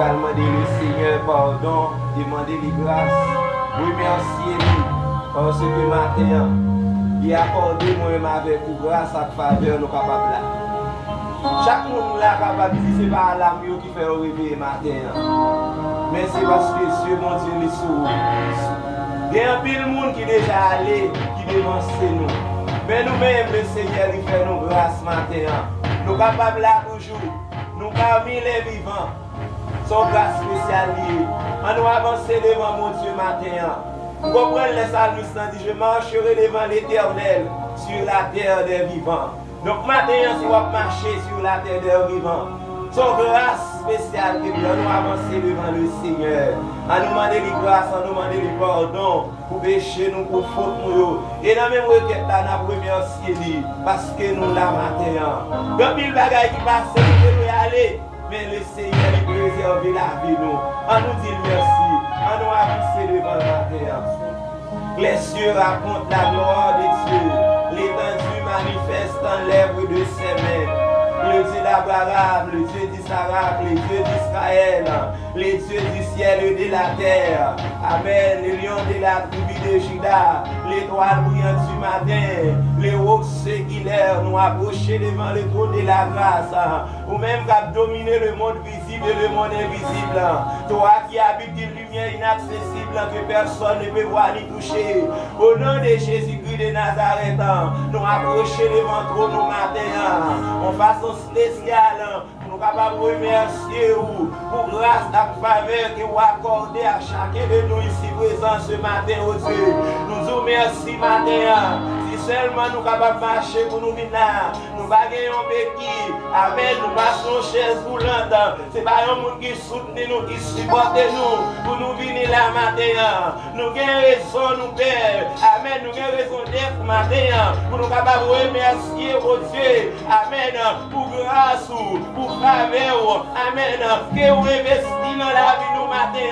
va demander le Seigneur pardon, demander les grâces, remercier lui, parce que matin, il a accordé moi-même avec vous grâce à faveur nous capables là. Chaque monde là capable de dire c'est pas l'âme qui fait réveiller matin. Mais c'est parce que Dieu mon Dieu les sauve. Il y a un pile monde qui déjà allé, qui devance nous. Mais nous-mêmes, le Seigneur, il fait nos grâces matin. Nous sommes capables là toujours. Nous parmi les vivants. Son grâce spéciale liée. On nous avancer devant mon Dieu matin. Vous comprenez les salmistes dit je marcherai devant l'Éternel sur la terre des vivants. Donc matin, si vous marchez sur la terre des vivants, son grâce spéciale que nous avancer devant le Seigneur. À nous demander les grâces, à nous demander les pardons pour pécher nous, pour faute nous. Et dans la même requête là, nous remercier parce que nous la matin. Donc il y a des bagages qui passent, nous devons y aller. Mais le Seigneur il préserve la vie nous. On nous dit merci. On nous avancer devant le matin. Les cieux racontent la gloire de Dieu. L'étendue manifeste en l'œuvre de ses mains. Le Dieu d'Abraham, le Dieu d'Isaac, le Dieu d'Israël, les dieux du ciel et de la terre. Amen. Le lion de la tribu de Juda, l'étoile brillante du matin, les rocs séculaires nous approcher devant le trône de la grâce. Ou même qui a dominé le monde visible et le monde invisible. Toi qui habites une lumière inaccessible que personne ne peut voir ni toucher. Au nom de Jésus-Christ de Nazareth, nous approcher devant le trône au matin. En façon spéciale, nous sommes capables de remercier pour grâce et faveur que vous accordez à chacun de nous ici présents ce matin, oh Dieu. Nous vous remercions matin. Si seulement nous sommes capables de marcher pour nous venir là, nous ne gagnons pas béquille. Amen. Nous passons chaise roulante. Ce n'est pas un monde qui soutient nous, qui supporte nous pour nous venir là matin. Nous avons raison, nous père. Amen. Nous avons raison d'être matin pour nous capables de remercier, oh Dieu. Amen. Pour grâce, pour faveur. Amen. Que vous investissez dans la vie nous matin.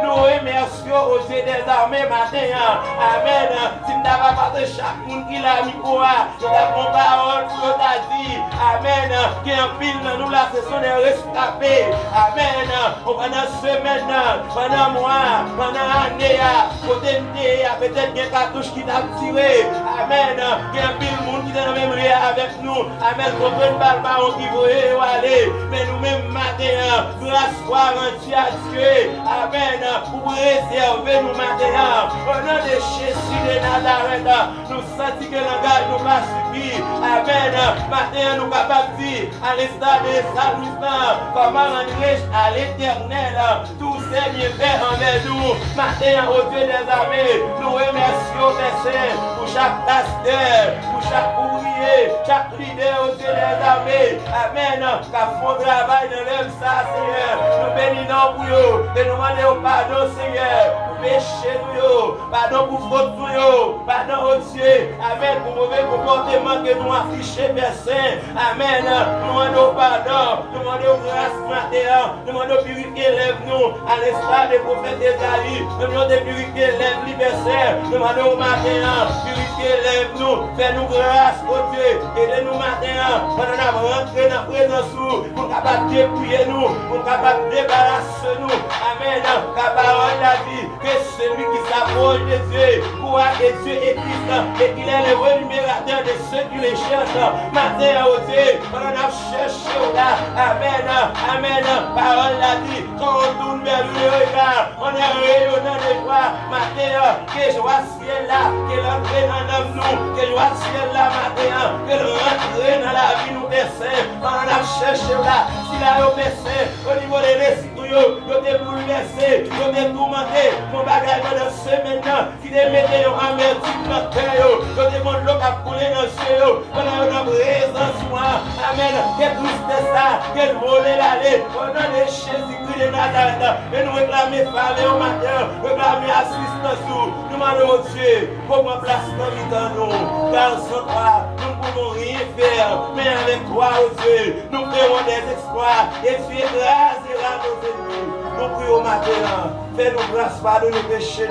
Nous remercions au Dieu des armées matin. Amen. Si nous n'avons pas de chaque monde qui l'a mis pour nous avons parole pour nous dit. Amen. Qui en pile dans nous là, ce sont des rescapés. Amen. Pendant semaine, pendant mois, pendant année, peut-être qu'il y a cartouche qui t'a tiré. Amen. Qui en pile monde qui est dans le même lieu avec nous. Amen. Comprenez pas le baron qui veut aller. Mais nous-mêmes matin, grâce soit rendue à Dieu. Amen. Pour réserver nous matin. Au nom de Jésus de Nazareth, nous sentons que le langage nous va suffire. Amen. Matin, nous capables de dire, à l'instar des salmistes, comment rendre à l'Éternel tous ces bienfaits envers nous. Matin, au Dieu des armées, nous remercions les saints pour chaque pasteur, pour chaque ouvrier, chaque leader au Dieu des armées. Amen. Qu'a font travail dans l'œuvre ça, Seigneur. Nous bénissons pour eux et nous demandons pardon, Seigneur. Péché nous, pardon pour faute nous, pardon au Dieu, amen, pour mauvais comportement que nous affichons, Père Saint, amen, nous demandons pardon, nous demandons grâce matin, nous demandons purifier lève-nous, à l'instar des prophètes d'Ésaïe, nous demandons purifier lève-nous, Père Saint, nous demandons matin, purifier lève-nous, fais-nous grâce au Dieu, aidez-nous matin, pendant que nous rentrons dans la présence, pour nous capables de dépouiller nous, pour nous capables de débarrasser nous, amen, la parole a dit, celui qui s'approche de Dieu croit que Dieu existe et qu'il est le rémunérateur de ceux qui les cherchent. Matin au Dieu, on a cherché là. Amen, amen. Parole l'a dit, quand on tourne vers le regard, on est rayonnant de joie. Matin, que joie ciel là, qu'elle entre dans nous, que joie ciel là, matin, qu'elle rentre dans la vie nous descend. On a cherché là, si là au descend, au niveau des récits, nous te bouleversés, nous te tourmentés. Bagage dans la semaine qui te mettait en amertume dans le cœur, que te monde l'eau a coulé dans le ciel, on a une présence moi, amen, quelle tristesse ça, quelle volée l'aller, au nom de Jésus-Christ de Nazareth, et nous réclamer faveur au matin, réclamer assistance, nous demandons au Dieu, comment place dans vie dans nous, car sans toi, nous ne pouvons rien faire, mais avec toi, au Dieu, nous ferons des exploits, et tu écraseras nos ennemis. Nous prions au matin, fais-nous grâce, pardonne nos péchés,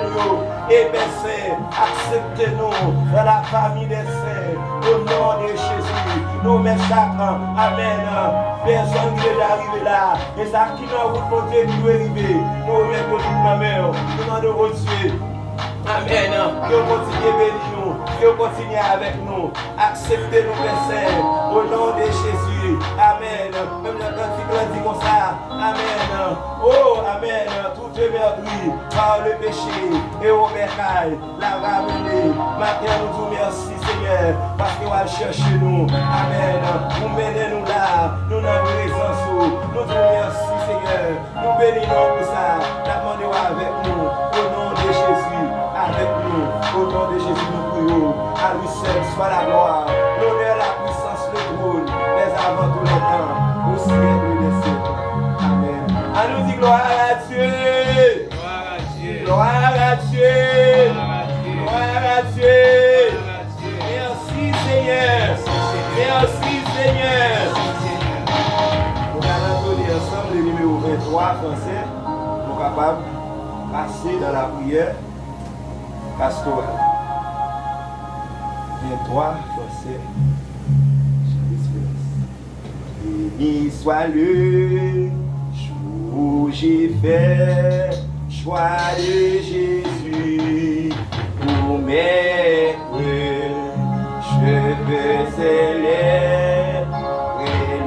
et Père Saint, acceptez-nous dans la famille des saints, au nom de Jésus. nous mettons chacun, amen, personne qui est arrivé là, et ça qui nous a route qui doit arriver, nous mettons toute la mer, nous demandons de Dieu. Amen. Que vous continuez à bénir nous, que vous continuez avec nous. Acceptez-nous, Père Saint, au nom de Jésus. Amen. Même le cantique dit comme ça. Amen. Oh, amen. Tout est meurtri par le péché et au bercail. La ramener. Maintenant, nous vous merci, Seigneur, parce que vous allez chercher nous. Amen. Vous menez-nous là. Nous n'avons présence. Nous vous merci, Seigneur. Nous bénissons pour ça. Demandez-vous avec nous. Au nom de Jésus. Avec nous, au nom de Jésus, nous prions. À lui seul soit la gloire, l'honneur, la puissance, le trône, les avant tous les temps, au siècle des siècles. Amen. À nous dire gloire à Dieu. Gloire à Dieu. Gloire à Dieu. Gloire à Dieu. Merci Seigneur. Merci Seigneur. Nous allons donner ensemble le numéro 23 français. Nous sommes capables de passer dans la prière. Pastoral. 23, français. Béni soit le jour où j'ai fait choix de Jésus pour m'aider. Je veux célébrer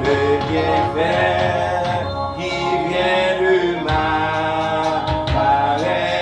le bienfait qui vient de ma paraître.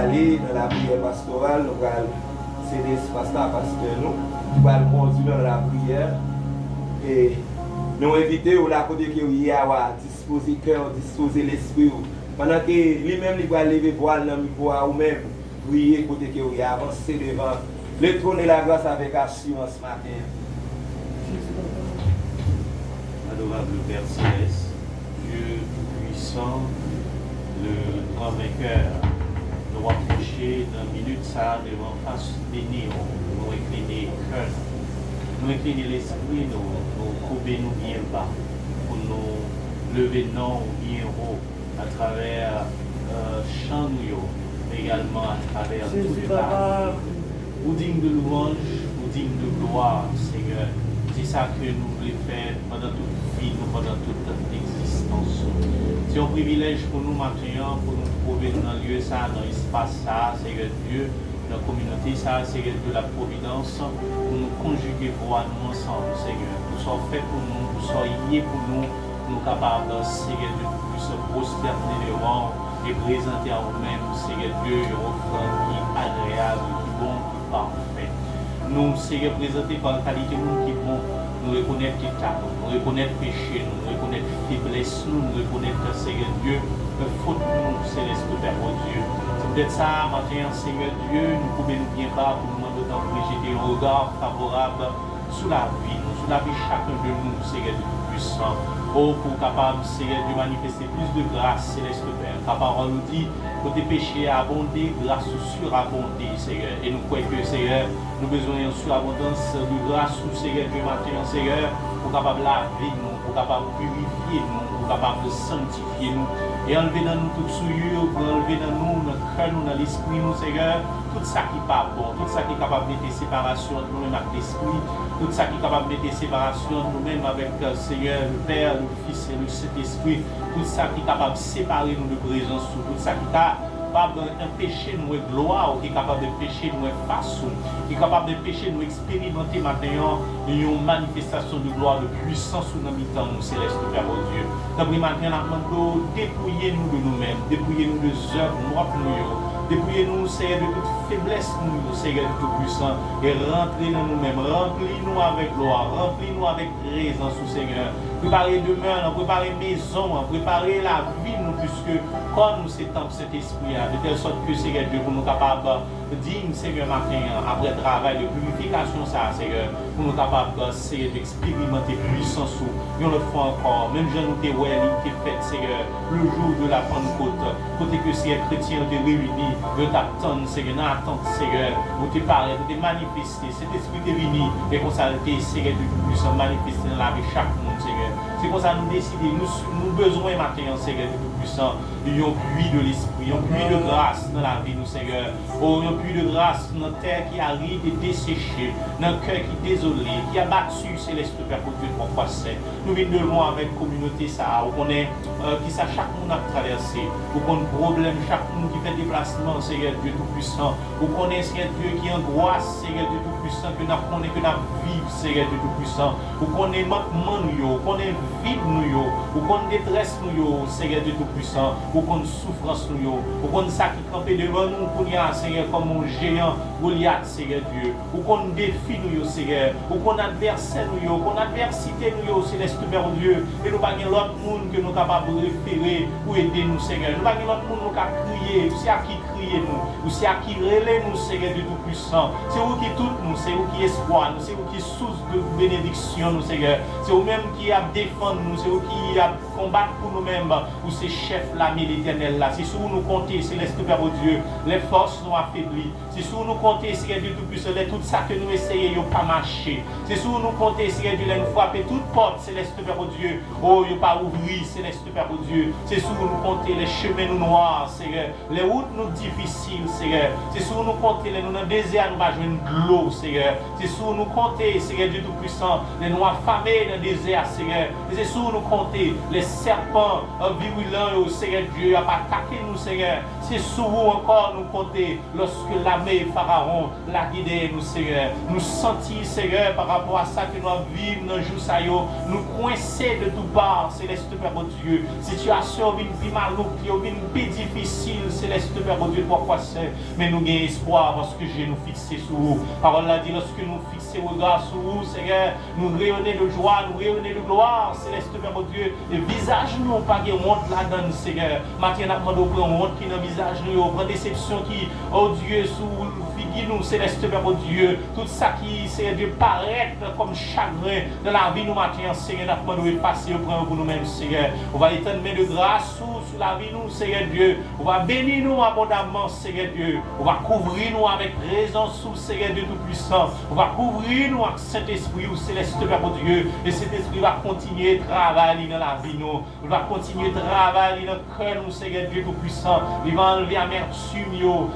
aller dans la prière pastorale, nous allons céder espace là parce que nous allons conduire dans la prière. Et nous invitons là côté que il y a disposer cœur, disposer l'esprit. Pendant que lui-même il va lever voile dans le micro ou même prier côté que il y a avancer devant le trône de la grâce avec assurance ce matin. Adorable Père Céleste, Dieu puissant, le grand vainqueur, nous approcher dans la minute ça devant face béni, nous incliner cœur, nous incliner l'esprit, nous courber nous bien bas, pour nous lever non bien haut à travers chant nous, mais également à travers toute la ou digne de louange, ou digne de gloire, Seigneur. C'est ça que nous voulons faire pendant toute vie, pendant toute existence. C'est un privilège pour nous maintenant, pour nous trouver dans le lieu ça, dans l'espace ça, Seigneur Dieu, dans la communauté ça, Seigneur de la providence, pour nous conjuguer pour nous ensemble, Seigneur. Nous sommes faits pour nous, nous sommes liés pour nous, nous capables, Seigneur Dieu, de se prosterner devant et présenter à nous-mêmes, Seigneur Dieu, une offrande qui est agréable, qui est bon, qui est parfait. Nous, Seigneur, présenter par la qualité nous qui est bon, nous reconnaître l'état, nous reconnaître péché, nous reconnaître faiblesse, nous reconnaître, Seigneur Dieu, faute nous, Céleste Père, mon Dieu. C'est peut-être ça, maintenant, Seigneur Dieu, nous pouvons nous bien bas pour nous demander de jeter un regard favorable sur la vie, sur la vie chacun de nous, Seigneur Dieu Tout-Puissant. Oh, pour capable, Seigneur, de manifester plus de grâce, Céleste Père. Ta parole nous dit que tes péchés abondés, grâce surabondée, Seigneur. Et nous croyons que, Seigneur, nous avons besoin d'une surabondance de grâce, Seigneur, Dieu matin, Seigneur, pour capable laver nous, pour capable purifier nous, pour capable sanctifier nous. Et enlever dans nous toute souillure, pour enlever dans nous, notre cœur, dans l'esprit, nous, Seigneur, tout ça qui n'est pas bon, tout ça qui est capable de mettre séparation entre nous-mêmes avec l'esprit, tout ça qui est capable de mettre séparation entre nous-mêmes avec Seigneur, le Père, le Fils et le Saint-Esprit, tout ça qui est capable de séparer nous de présence, tout ça qui est capable d'empêcher nous de gloire, qui est capable d'empêcher nous de face, qui est capable d'empêcher nous d'expérimenter maintenant une manifestation de gloire, de puissance sous nos mi-temps, nous, Céleste Père, au Dieu. Donc, maintenant, nous dépouillez-nous de nous-mêmes, dépouillez-nous de œuvres noires pour nous. Dépouillez-nous, Seigneur, de toute faiblesse, nous, Seigneur de Tout-Puissant, et rentrez dans nous-mêmes, remplis-nous avec gloire, remplis-nous avec présence, Seigneur. Préparez demeure, préparez maison, préparez la vie, nous, puisque comme nous s'étend cet esprit, de telle sorte que, Seigneur Dieu, pour nous capables, digne, Seigneur, matin, après travail de purification, ça, Seigneur, pour nous capables, Seigneur, d'expérimenter puissance, nous le faisons encore, même je nous t'ai fait, Seigneur, le jour de la Pentecôte, côté que, Seigneur, chrétien, te réunis, de t'attendre, Seigneur, dans l'attente, Seigneur, vous te parler, vous te manifester, cet esprit est venu, et qu'on s'arrête, Seigneur, de Tout-Puissant, manifester dans la vie chaque monde, Seigneur. C'est pour ça que nous décidons, nous besoin maintenant, Seigneur, de Tout-Puissant, d'un puits de l'esprit, un puits de grâce dans la vie, nous, Seigneur. Oh, un puits de grâce dans la terre qui arrive et desséchée, dans le cœur qui est désolé, qui a battu, Céleste Père, pour Dieu, 3 fois saint. Nous venons de loin avec la communauté, ça, où on est, qui ça, chaque monde a traversé, où on a un problème, chaque monde qui fait déplacement, Seigneur Dieu Tout-Puissant, où on est, Seigneur Dieu, qui angoisse, Seigneur Dieu Tout-Puissant, que nous connaissons, que nous vivons, Seigneur Dieu Tout-Puissant, où on est manquement, où on est vide, où on est détresse, Seigneur Dieu Tout-Puissant, où on souffrance, où on ça qui campé devant nous, pour y a, Seigneur, comme un géant, Goliath, Seigneur Dieu, où on défie, Seigneur, où on adversaire, qu'on adversité, Céleste Père Dieu, et nous pas l'autre monde que nous sommes capables de référer pour aider nous, Seigneur. Nous pas l'autre monde nous qui crier, c'est à qui crier nous, ou c'est à qui relais nous, Seigneur Dieu Tout-Puissant. C'est vous qui tout nous, c'est vous qui espoir nous, c'est vous qui source de bénédiction nous, Seigneur. C'est vous même qui a défendre nous, c'est vous qui a combattre pour nous-mêmes, ou ces chefs là, l'Éternel là. C'est sur nous compter, Céleste Père Dieu, les forces nous affaiblies. C'est sur nous compter, Seigneur Dieu Tout-Puissant, tout ça que nous essayons pas marcher. C'est sur nous compter, Seigneur Dieu, nous frapper toute porte, Céleste Père Dieu. Oh, il pas ouvrir, Céleste Père Dieu. C'est sur nous compter les chemins nous noirs, Seigneur. Les routes nous difficiles, Seigneur. C'est sur nous compter les nous dans le désert, nous pas jouer de l'eau, Seigneur. C'est sur nous compter, Seigneur Dieu Tout-Puissant, les noirs affamés dans le désert, Seigneur. C'est sur nous compter les serpents virulents Seigneur Dieu, a attaqué nous, Seigneur. C'est sous vous encore nous compter lorsque l'armée Pharaon l'a guidé, nous, Seigneur. Nous sentis, Seigneur, par rapport à ça que nous vivons dans le jour ça, nous coincés de tout part, Céleste Père, mon Dieu. Situation vient plus malouque, vient plus difficile, Céleste Père, mon Dieu, pourquoi c'est. Mais nous avons espoir parce que Dieu nous fixé sur vous. Parole l'a dit, lorsque nous fixons regard sur vous, Seigneur, nous rayonnons de joie, nous rayonnons de gloire, Céleste Père, mon Dieu. Et visage nous, pas de honte là-dedans, Seigneur. Maintenant, nous avons honte qui est dans le visage, nous avons déception qui, oh Dieu, sous nous, Céleste Père, mon Dieu, tout ça qui, Seigneur Dieu, paraît comme chagrin dans la vie, nous maintenant, Seigneur, nous devons effacer pour nous-mêmes, Seigneur. On va étendre main de grâce sur la vie, nous, Seigneur Dieu. On va bénir nous abondamment, Seigneur Dieu. On va couvrir nous avec présence sous Seigneur Dieu Tout-Puissant. On va couvrir nous avec Saint-Esprit, ou Céleste Père, mon Dieu. Et cet esprit va continuer à travailler dans la vie, nous. Il va continuer à travailler dans le cœur, nous, Seigneur Dieu Tout-Puissant. Il va enlever amertume,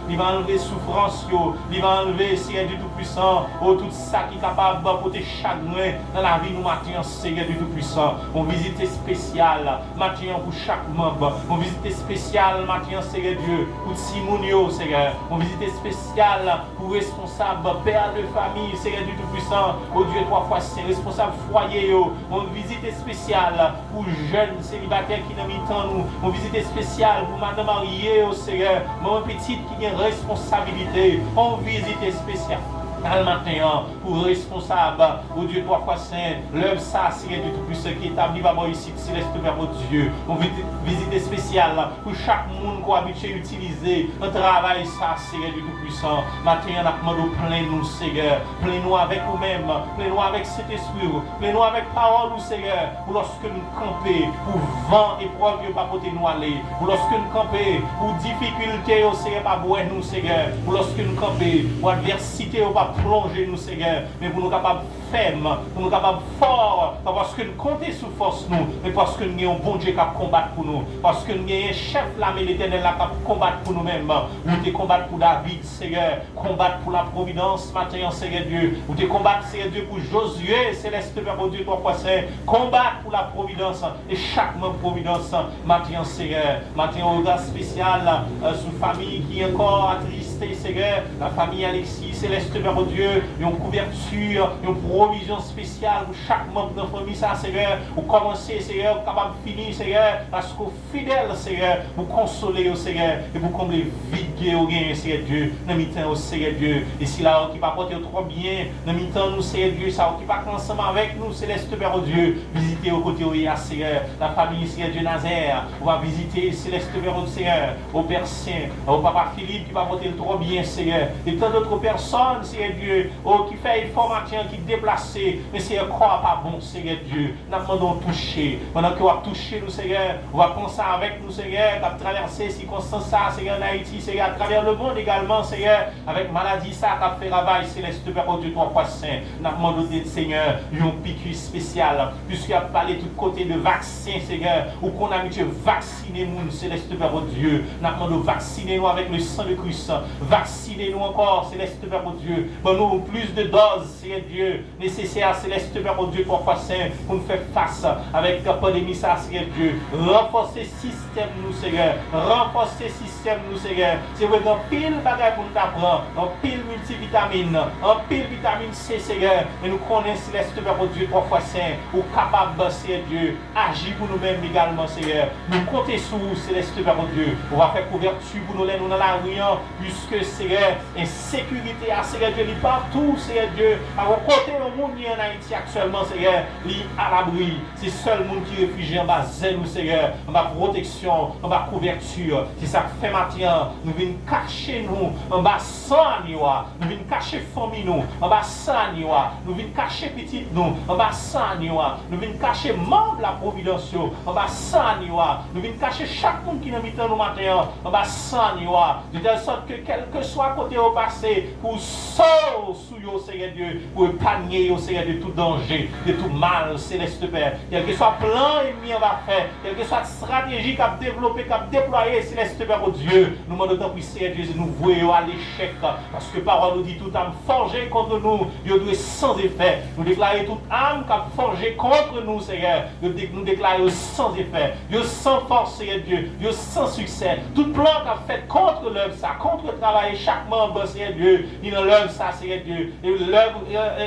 il va enlever souffrance, il va enlever, Seigneur Dieu Tout-Puissant, oh, tout ça qui est capable d'apporter chagrin dans la vie, nous maintenant, Seigneur Dieu Tout-Puissant. On visite spéciale, maintenant pour chaque membre. On visite spéciale, maintenant, Seigneur Dieu, pour Simonio, Seigneur. On visite spéciale pour responsable, père de famille, Seigneur Dieu Tout-Puissant, oh Dieu, 3 fois saint, responsable foyer, on visite spéciale pour jeunes célibataires qui n'ont mis temps nous. On visite spéciale pour madame mariée, oh Seigneur, mon petite qui a une responsabilité. On visite spéciale. Dans matin, pour responsable, au Dieu 3 fois saint, l'œuvre ça, Seigneur Dieu Tout-Puissant qui établit par ici, Céleste Père, mon Dieu. On visite spéciale pour chaque monde qu'on habitué à utiliser, un travail ça, Seigneur Dieu Tout-Puissant. Matin, on a demandé plein nous, Seigneur, plein nous avec nous-mêmes, plein nous avec cet esprit, plein nous avec parole, nous, Seigneur, pour lorsque nous camper, pour vent et preuve, pas porter nous aller, pour lorsque nous camper, pour difficulté, au Seigneur, pas boire nous, Seigneur, pour lorsque nous camper, pour adversité, pas plonger nous, Seigneur, mais pour nous capables fermes, pour nous capables forts, pas parce que nous comptons sous force nous, mais parce que nous avons un bon Dieu qui a combattre pour nous, parce que nous avons un chef l'armée l'Éternel qui a combattre pour nous-mêmes, nous te combattre pour David, Seigneur, combattre pour la providence, maintenant, Seigneur Dieu, nous te combattre, Seigneur Dieu, pour Josué, Céleste Père, mon Dieu, 3 fois saint, combattre pour la providence, et chaque membre providence, maintenant, Seigneur, maintenant, regard spécial sur famille qui est encore attristée, Seigneur, la famille Alexis, Céleste Père, mon Dieu, une couverture, une provision spéciale pour chaque membre de la famille, ça, Seigneur, pour commencer, Seigneur, capable de finir, Seigneur, parce qu'au fidèle, Seigneur, pour consoler, au Seigneur, et pour combler vide au gain, Seigneur Dieu, dans le temps, au Seigneur Dieu, et si là, qui va porter trop bien, dans le temps, nous, Seigneur Dieu, ça, qui va ensemble avec nous, Céleste Père, Dieu, visiter au côté où il y a, Seigneur, la famille, Seigneur Dieu, Nazaire, on va visiter, Céleste Père, Seigneur, au Père Saint, au Papa Philippe, qui va porter trop bien, Seigneur, et tant d'autres personnes, Seigneur Dieu, oh, qui fait information, qui déplace, mais Seigneur, crois pas bon, Seigneur Dieu, nous demandons toucher, pendant qu'on va toucher nous, Seigneur, on va penser avec nous, Seigneur, à traverser ces circonstances, Seigneur, en Haïti, Seigneur, à travers le monde également, Seigneur, avec maladie, ça, qui a fait travail, Céleste Père, Dieu, 3 fois saint, nous demandons, Seigneur, un piqûre spécial, puisqu'il a parlé de tous côtés de vaccins, Seigneur, ou qu'on a habitué vacciner nous, Céleste Père, Dieu, nous demandons vacciner nous avec le sang de Christ, vacciner nous encore, Céleste Père, Dieu, pour nous plus de doses, Seigneur Dieu, nécessaire, Céleste Père, Dieu, 3 fois saint, pour nous faire face avec la pandémie, ça, Seigneur Dieu, renforcer le système, nous, Seigneur, renforcer le système, nous, Seigneur, c'est vrai, un pile bagage pour nous apprendre, un pile multivitamine, un pile vitamine C, Seigneur, mais nous connaissons, Céleste Père, Dieu, 3 fois saint, ou capable, Seigneur Dieu, agir pour nous-mêmes également, Seigneur, nous comptons sur vous, Céleste Père, Dieu, on va faire couverture pour nous, nous dans la rue, puisque, Seigneur, insécurité, Seigneur Dieu, il partout, Seigneur Dieu, à vos côtés, le monde en Haïti actuellement, Seigneur, il à l'abri, c'est seul le monde qui réfugie en bas zèle, nous, Seigneur, en bas protection, en bas couverture, c'est ça que fait matin, nous venons cacher nous, en bas sans niwa, nous venons cacher famille nous, en bas sans niwa, nous venons cacher petit nous, en bas sans niwa, nous venons cacher membre la providence, en bas sans niwa, nous venons cacher chaque monde qui nous mit nous matin, en bas sans niwa, de telle sorte que quel que soit côté au passé, pour sauver sous yo, Seigneur Dieu, pour épargner yo, Seigneur, de tout danger, de tout mal, Céleste Père. Quel que soit plan ennemi on va faire, quelle que soit stratégie qu'a développé, qu'a déployé, Céleste Père, oh Dieu, nous demandons tant pis, Seigneur Dieu, nous voyons à l'échec, parce que parole nous dit toute âme forgée contre nous, Dieu doit sans effet. Nous déclarons toute âme qu'a forgé contre nous, Seigneur, nous déclarons sans effet, Dieu sans force, Seigneur Dieu, Dieu sans succès. Tout plan qu'a fait contre l'œuvre, ça, contre le travail, chaque membre, Seigneur Dieu, il dans l'œuvre, ça, Seigneur Dieu, et l'œuvre,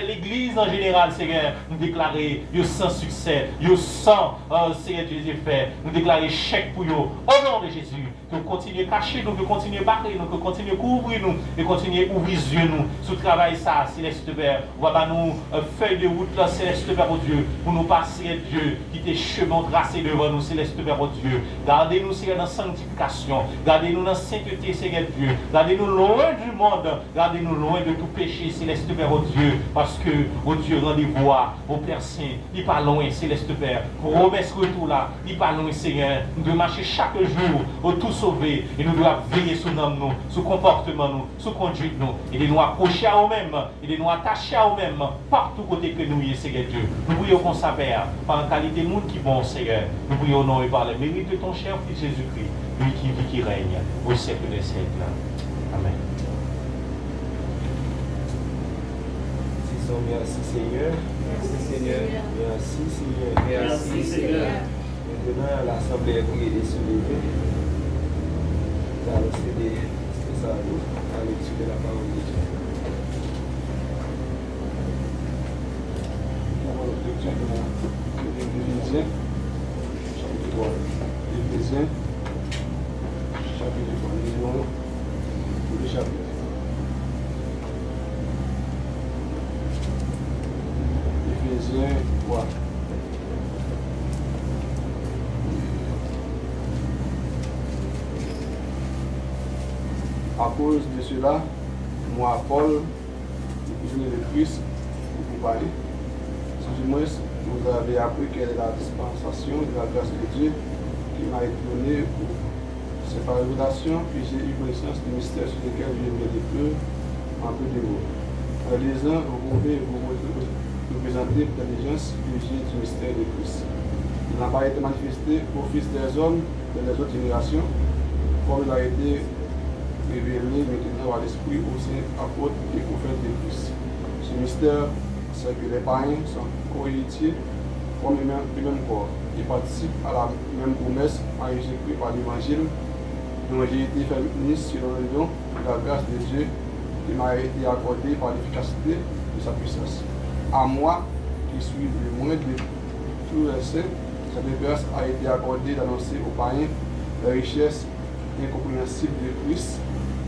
l'église en général, Seigneur, nous déclarons, Dieu sans succès, Dieu sans, Seigneur Dieu, effet. Nous déclarons échec pour eux, au nom de Jésus. Que continuer à cacher nous, que continuer à battre nous, que continuer à couvrir nous, et continuer à ouvrir les yeux nous, sous le travail ça, Céleste Père. Voilà nous, feuille de route là, Céleste Père, oh Dieu, pour nous passer, Dieu, qui tes chemins tracés devant nous, Céleste Père, oh Dieu. Gardez-nous, Seigneur, dans la sanctification, gardez-nous dans la sainteté, Seigneur Dieu, gardez-nous loin du monde, gardez-nous loin de tout péché, Céleste Père, oh Dieu, parce que, oh Dieu, rendez-vous au Père Saint, il pas loin, Céleste Père, pour remettre ce retour là, il pas loin, Seigneur, nous devons marcher chaque jour, au tout sauver, et nous devons veiller sur nous, sur comportement nous, sur conduite nous, et de nous accrocher à nous-mêmes, et de nous attacher à nous-mêmes, partout côté que nous y Seigneur Dieu. Nous prions qu'on s'appelle, par la qualité de monde qui bon, Seigneur. Nous prions au nom et par le mérite de ton cher Fils Jésus-Christ, lui qui vit, qui règne, au siècle des siècles. Amen. Merci Seigneur. Merci Seigneur. Merci Seigneur. Merci Seigneur. Maintenant, l'Assemblée est priée et soulevée. Nous allons céder ça à nous, à la lecture de la parole de Dieu. Lecture de l'Éphésiens, chapitre 3. Éphésiens, chapitre 3. Nous lisons tout le chapitre. Éphésiens 3. À cause de cela, moi, Paul, le prisonnier de Christ, pour vous parler, si du moins vous avez appris quelle est la dispensation de la grâce de Dieu qui m'a été donnée pour c'est par révélation que j'ai eu connaissance du mystère sur lequel je viens de peu en peu de mots. En lisant, vous pouvez vous représenter l'intelligence que j'ai du mystère de Christ. Il n'a pas été manifesté au Fils des hommes de les autres générations, comme il a été révélé maintenant à l'esprit aux saints apôtres et prophètes de Christ. Ce mystère, c'est que les païens sont co-héritiers comme le même corps. Ils participent à la même promesse à Jésus-Christ par l'évangile, dont j'ai été fait ministre selon le don de la grâce de Dieu qui m'a été accordée par l'efficacité de sa puissance. À moi, qui suis le moins de tous les saints, cette grâce a été accordée d'annoncer aux païens la richesse incompréhensible de Christ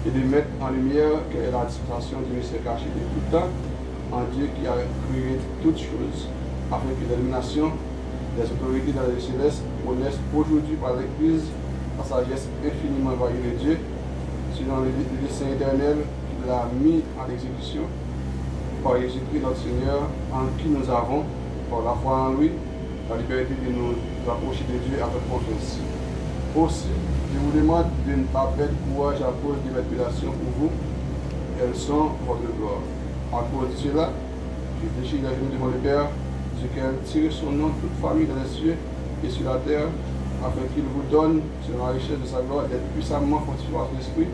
et de mettre en lumière quelle est la dispensation du mystère caché de tout temps en Dieu qui a créé toutes choses, afin que l'élimination des autorités dans les célestes connaissent aujourd'hui par l'Église la sagesse infiniment variée de Dieu, selon le dessein éternel qu'il a mis en exécution par Jésus-Christ notre Seigneur, en qui nous avons, par la foi en lui, la liberté de nous approcher de Dieu avec confiance. Aussi, je vous demande de ne pas perdre courage à cause de mes tribulations pour vous. Elles sont votre gloire. À cause de cela, je déchire les genoux devant le Père, duquel tire son nom toute famille dans les cieux et sur la terre, afin qu'il vous donne, selon la richesse de sa gloire, d'être puissamment fortifié par l'Esprit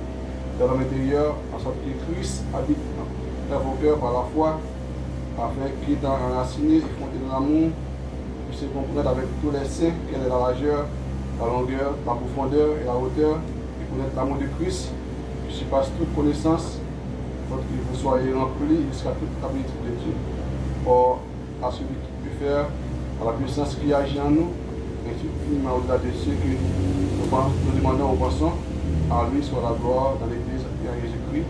dans l'homme intérieur, en sorte que Christ habite dans vos cœurs par la foi, afin qu'étant enraciné et fondé dans l'amour, vous puissiez comprendre avec tous les saints quelle est la largeur, la longueur, la profondeur et la hauteur, et connaître l'amour de Christ, qui surpasse toute connaissance, pour que vous soyez remplis jusqu'à toute la plénitude de Dieu. Or, à celui qui peut faire, à la puissance qui agit en nous, infiniment au-delà de ce que nous demandons ou pensons, à lui soit la gloire dans l'Église et en Jésus-Christ,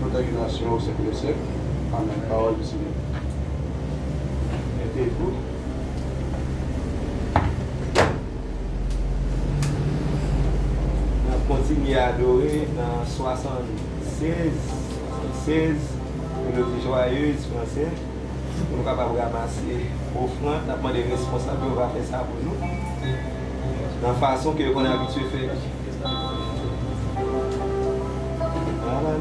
notre génération au siècle des siècles. Amen. Parole du Seigneur. Mettez-vous. Continue à adorer dans 76, mélodie joyeuse français. Nous sommes capables de ramasser offrande, nous avons des responsables qui vont faire ça pour nous. Dans la façon que qu'on est habitué à faire. Voilà.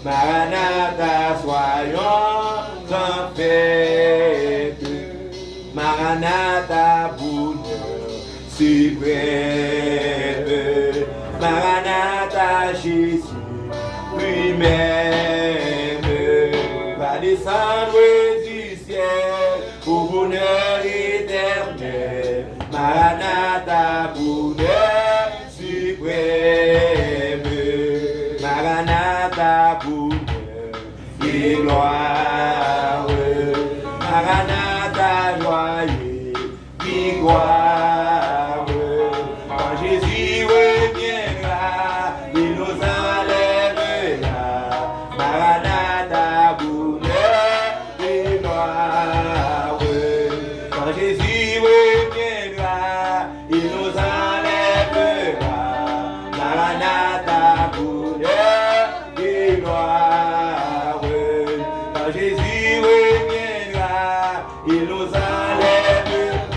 Maranatha, soyons en fête. Maranatha, bonheur suprême. Maranatha, Jésus lui-même va descendre du ciel au bonheur éternel. Maranatha, bonheur suprême. Maranatha, bonheur et gloire. Maranatha, joyeux, victoire. Quand Jésus reviendra, il nous enlèvera. Maranatha, bonheur et gloire. Quand Jésus reviendra, il nous enlèvera. Maranatha, bonheur et gloire. Quand Jésus reviendra, il nous enlèvera.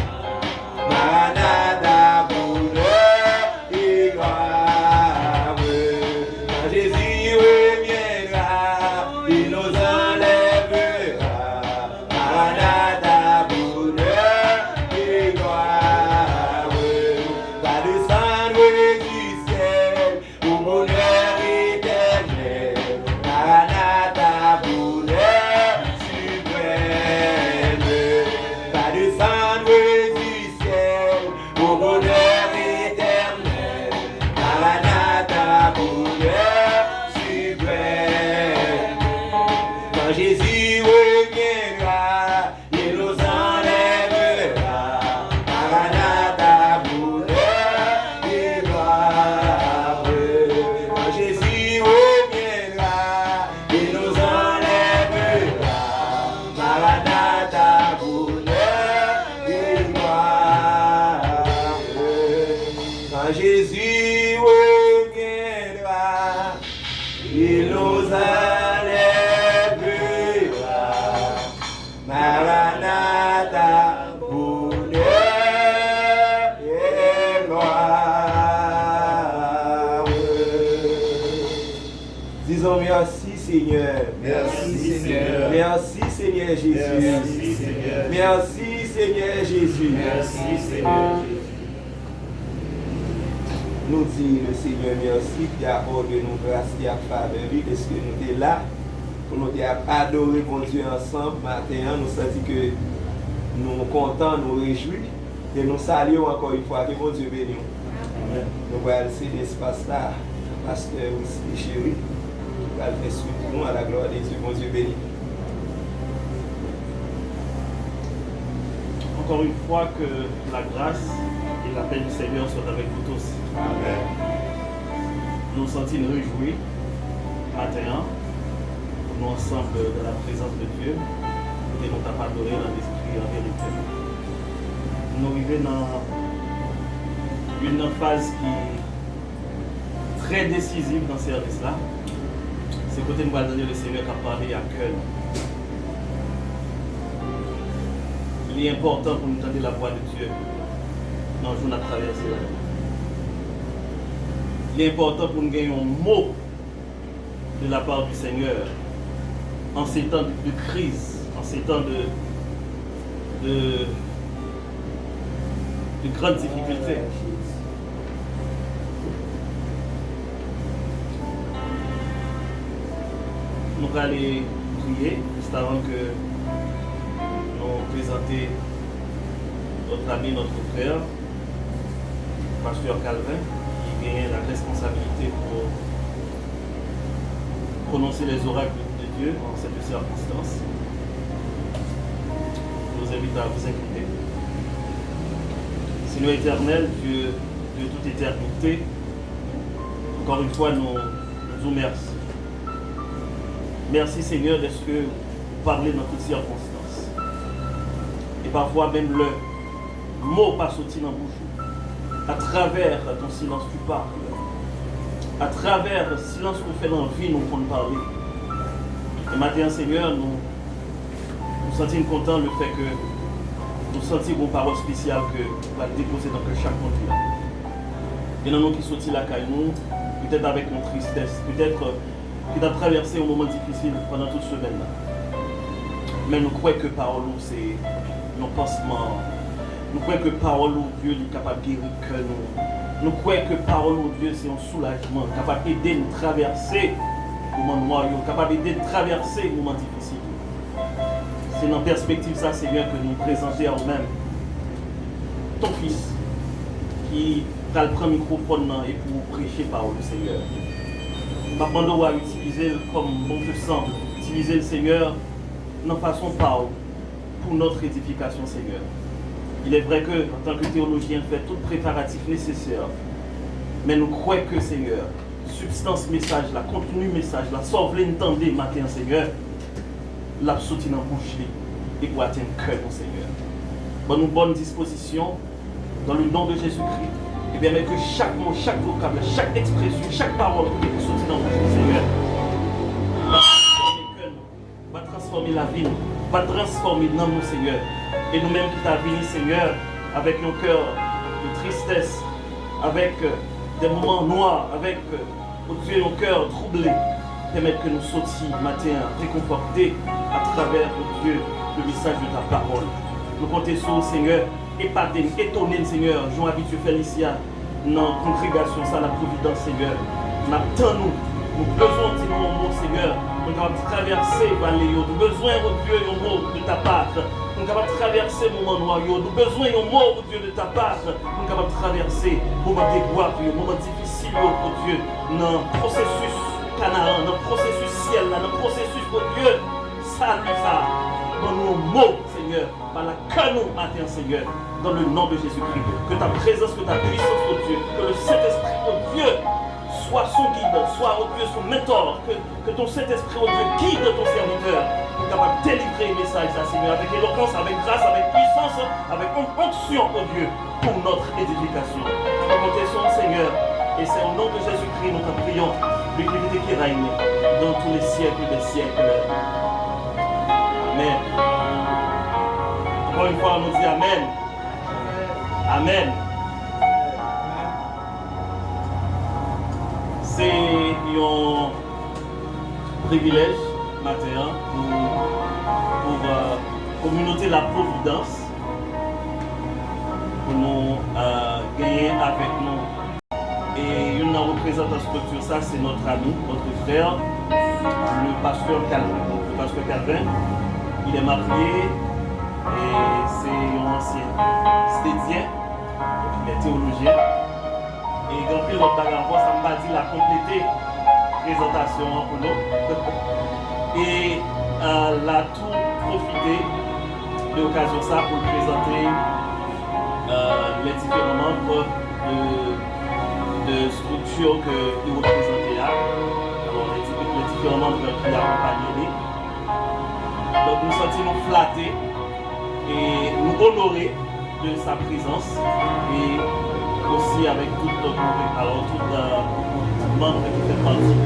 Maranatha, bonheur et gloire. Quand Jésus reviendra, il nous enlèvera. Maranatha, bonheur et gloire. Va descendre du ciel au bonheur éternel. Maranatha, bonheur suprême. Va descendre du ciel au bonheur éternel. Maranatha, bonheur suprême. Quand Jésus reviendra, il nous enlèvera. Maranatha, bonheur et gloire. Quand Jésus reviendra, il nous enlèvera. Maranatha, bonheur et gloire. Quand Jésus reviendra, il nous enlèvera. Maranatha, bonheur et gloire. Disons merci Seigneur. Merci Seigneur. Merci Seigneur Jésus. Merci Seigneur. Merci Seigneur Jésus. Merci Seigneur. Nous disons le Seigneur merci qui a accordé nous grâce, qui a faveur, parce que nous sommes là pour nous adorer bon Dieu ensemble. Maintenant, nous sentons que nous sommes contents, nous réjouis et nous saluons encore une fois que bon Dieu bénisse. Amen. Nous allons laisser l'espace là, pasteur aussi chéri, nous allons faire suite pour nous à la gloire de Dieu, bon Dieu béni. Encore une fois, que la grâce et la paix du Seigneur soient avec vous tous. Amen. Nous nous sentons réjouis matin, nous ensemble dans la présence de Dieu. et nous t'avons adoré dans l'esprit en vérité. Nous arrivons dans une phase qui est très décisive dans ce service-là. C'est côté nous allons donner le Seigneur qui a parlé à cœur. Il est important pour nous entendre la voix de Dieu dans le jour de traverser là. Il est important pour nous gagner un mot de la part du Seigneur en ces temps de crise, en ces temps de grandes difficultés. Nous allons aller prier juste avant que nous présenter notre ami, notre frère, Pasteur Calvin, qui gagne la responsabilité pour prononcer les oracles de Dieu en cette circonstance. Je vous invite à vous incliner. Seigneur éternel, Dieu de toute éternité, encore une fois, nous vous remercions. Merci Seigneur de ce que vous parlez dans toutes circonstances. Et parfois même le mot pas sorti dans la bouche. À travers ton silence, tu parles. À travers le silence qu'on fait dans la vie, nous pouvons parler. Et maintenant, Seigneur, nous sentons contents le fait que nous sentons une parole spéciale que nous allons déposer dans chaque monde là. Et dans nous qui sortis là, nous, peut-être avec une tristesse, peut-être qui a traversé un moment difficile pendant toute semaine là. Mais nous croyons que parole c'est nos pansements. Nous croyons que parole au Dieu est capable de guérir que nous. Nous croyons que parole au Dieu c'est un soulagement, capable d'aider nous traverser les moments noirs, capable d'aider nous traverser les moments difficiles. C'est dans la perspective ça, Seigneur, que nous présentons à nous-mêmes ton fils qui va prendre le microphone et pour prêcher parole du Seigneur. Maintenant, on va utiliser comme bon te semble, utiliser le Seigneur dans façon parole pour notre édification, Seigneur. Il est vrai que, en tant que théologien, fait tout le préparatif nécessaire. Mais nous croyons que, Seigneur, substance message, la contenu message, la sauve l'entendez matin, Seigneur, l'a sauté dans la bouche et pour atteindre le cœur, mon Seigneur. Bonne bonne disposition, dans le nom de Jésus-Christ. Et bien, que chaque mot, chaque vocable, chaque expression, chaque parole qui sortir dans la bouche, Seigneur, va transformer le cœur, va transformer la vie, va transformer dans nous, Seigneur. Et nous-mêmes qui t'avons béni, Seigneur, avec un cœur de tristesse, avec des moments noirs, avec, oh Dieu, un cœur troublé, permettre que nous sortions matin réconfortés à travers, oh Dieu, le message de ta parole. Nous comptons sur le Seigneur, épater, étonner, Seigneur, j'en habitué faire ici dans la congrégation, ça, la providence, Seigneur. Nous attendons, nous besoin de nos mots, Seigneur. Nous avons traversé les vallées, nous avons besoin, oh Dieu, un mot de ta part. Nous avons traversé le moment noir, nous avons besoin d'un mot, oh Dieu, de ta part. Nous avons traversé le moment de gloire, le moment difficile, oh Dieu, dans le processus Canaan, dans le processus ciel, dans le processus, oh Dieu, salut ça. Dans nos mots, Seigneur, par la canon matin, Seigneur, dans le nom de Jésus-Christ. Que ta présence, que ta puissance, oh Dieu, que le Saint-Esprit, oh Dieu, soit son guide, soit, oh Dieu, son mentor, que ton Saint-Esprit, oh Dieu, guide ton serviteur, pour capable de délivrer le message, Seigneur, avec éloquence, avec grâce, avec puissance, avec onction, oh Dieu, pour notre édification. Nous comptons sur le Seigneur, et c'est au nom de Jésus-Christ, nous t'en prions, l'équité qui règne dans tous les siècles des siècles. Amen. Encore une fois, on nous dit Amen. Amen. C'est un privilège matin pour communauté la Providence, pour nous gagner avec nous. Et une représentant structure, ça c'est notre ami, notre frère, le pasteur Calvin. Le pasteur Calvin, il est marié et c'est un ancien stédien, il est théologien. Et quand il l'autre bagarre, ça m'a dit la compléter présentation pour nous. Et elle a tout profité de l'occasion ça pour présenter les différents membres de structures qu'il représentait là. Alors les différents membres qui accompagnaient. Donc nous sentons flattés et nous honorer de sa présence et aussi avec tout membre qui fait partie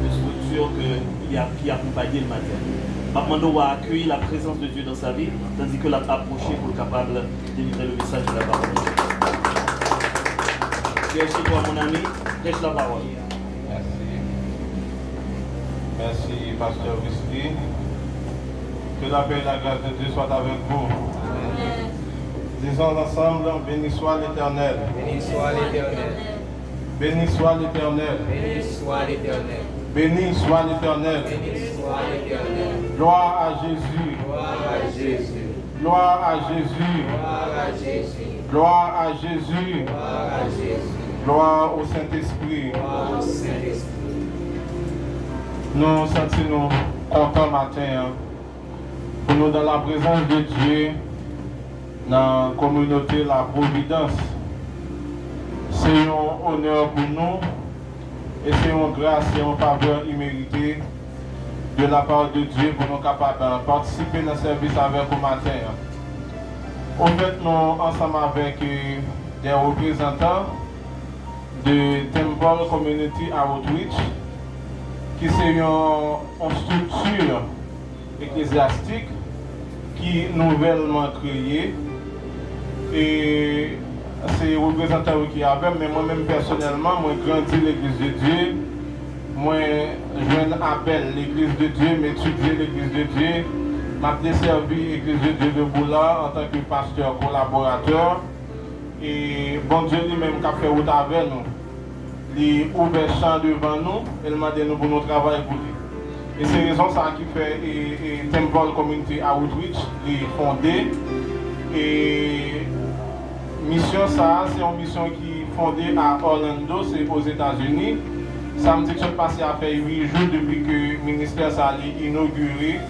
de structure qui accompagne le matin. Maintenant, a accueilli la présence de Dieu dans sa vie, tandis que l'a approché pour être capable de délivrer le message de la parole. Merci toi mon ami, laisse la parole. Merci. Merci, Pasteur Wesley. Que la paix et la grâce de Dieu soient avec vous. Amen. Disons ensemble, béni soit l'Éternel. Béni soit l'Éternel. Béni soit l'Éternel. Béni soit l'Éternel. Béni soit l'Éternel. Béni soit l'Éternel. Gloire à Jésus. Gloire à Jésus. Gloire à Jésus. Gloire à Jésus. Gloire à Jésus. Gloire à Jésus. Gloire au Saint-Esprit. Gloire au Saint-Esprit. Nous sentons contents matin hein, pour nous dans la présence de Dieu, dans la communauté La Providence. C'est un honneur pour nous et c'est une grâce et une faveur imméritée de la part de Dieu pour nous capables de participer dans le service avec vous matin. En fait, nous ensemble avec des représentants de Temple Community Outreach, qui c'est une structure ecclésiastique qui est nouvellement créée. Et c'est représentant qui avait, mais moi-même personnellement, moi grandi l'église de Dieu. Moi, je un appel l'église de Dieu, m'étudier l'église de Dieu. M'a desservi l'église de Dieu de Boula en tant que pasteur collaborateur. Et bon Dieu lui-même qui a fait route avec nous. Il a ouvert champ devant nous, il m'a dit nous pour nous travailler pour lui. Et c'est raison ça qui fait Temple Community Outreach, il est fondé. Et mission ça, c'est une mission qui est fondée à Orlando, c'est aux États-Unis. Samedi qui passé a fait 8 jours depuis que le ministère ça a inauguré.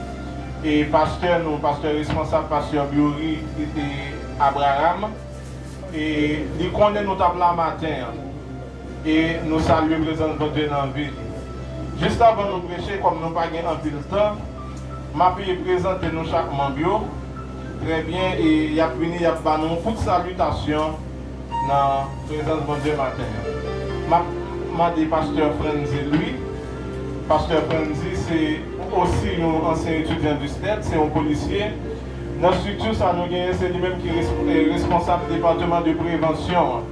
Et pasteur responsable, pasteur Biori, était Abraham. Et il connaît nous tape la matin. Et nous saluons le président de Dieu dans la ville. Juste avant de nous prêcher, comme nous n'avons pas un peu de temps, je vais présenter nous chaque membre. Très bien, et il y a venu, il y a une toute salutation dans la présence de Dieu matin. Je dis pasteur Frenzy lui. Pasteur Frenzy, c'est aussi un ancien étudiant du STED, c'est un policier. Dans la structure, c'est lui-même qui est responsable du département de prévention.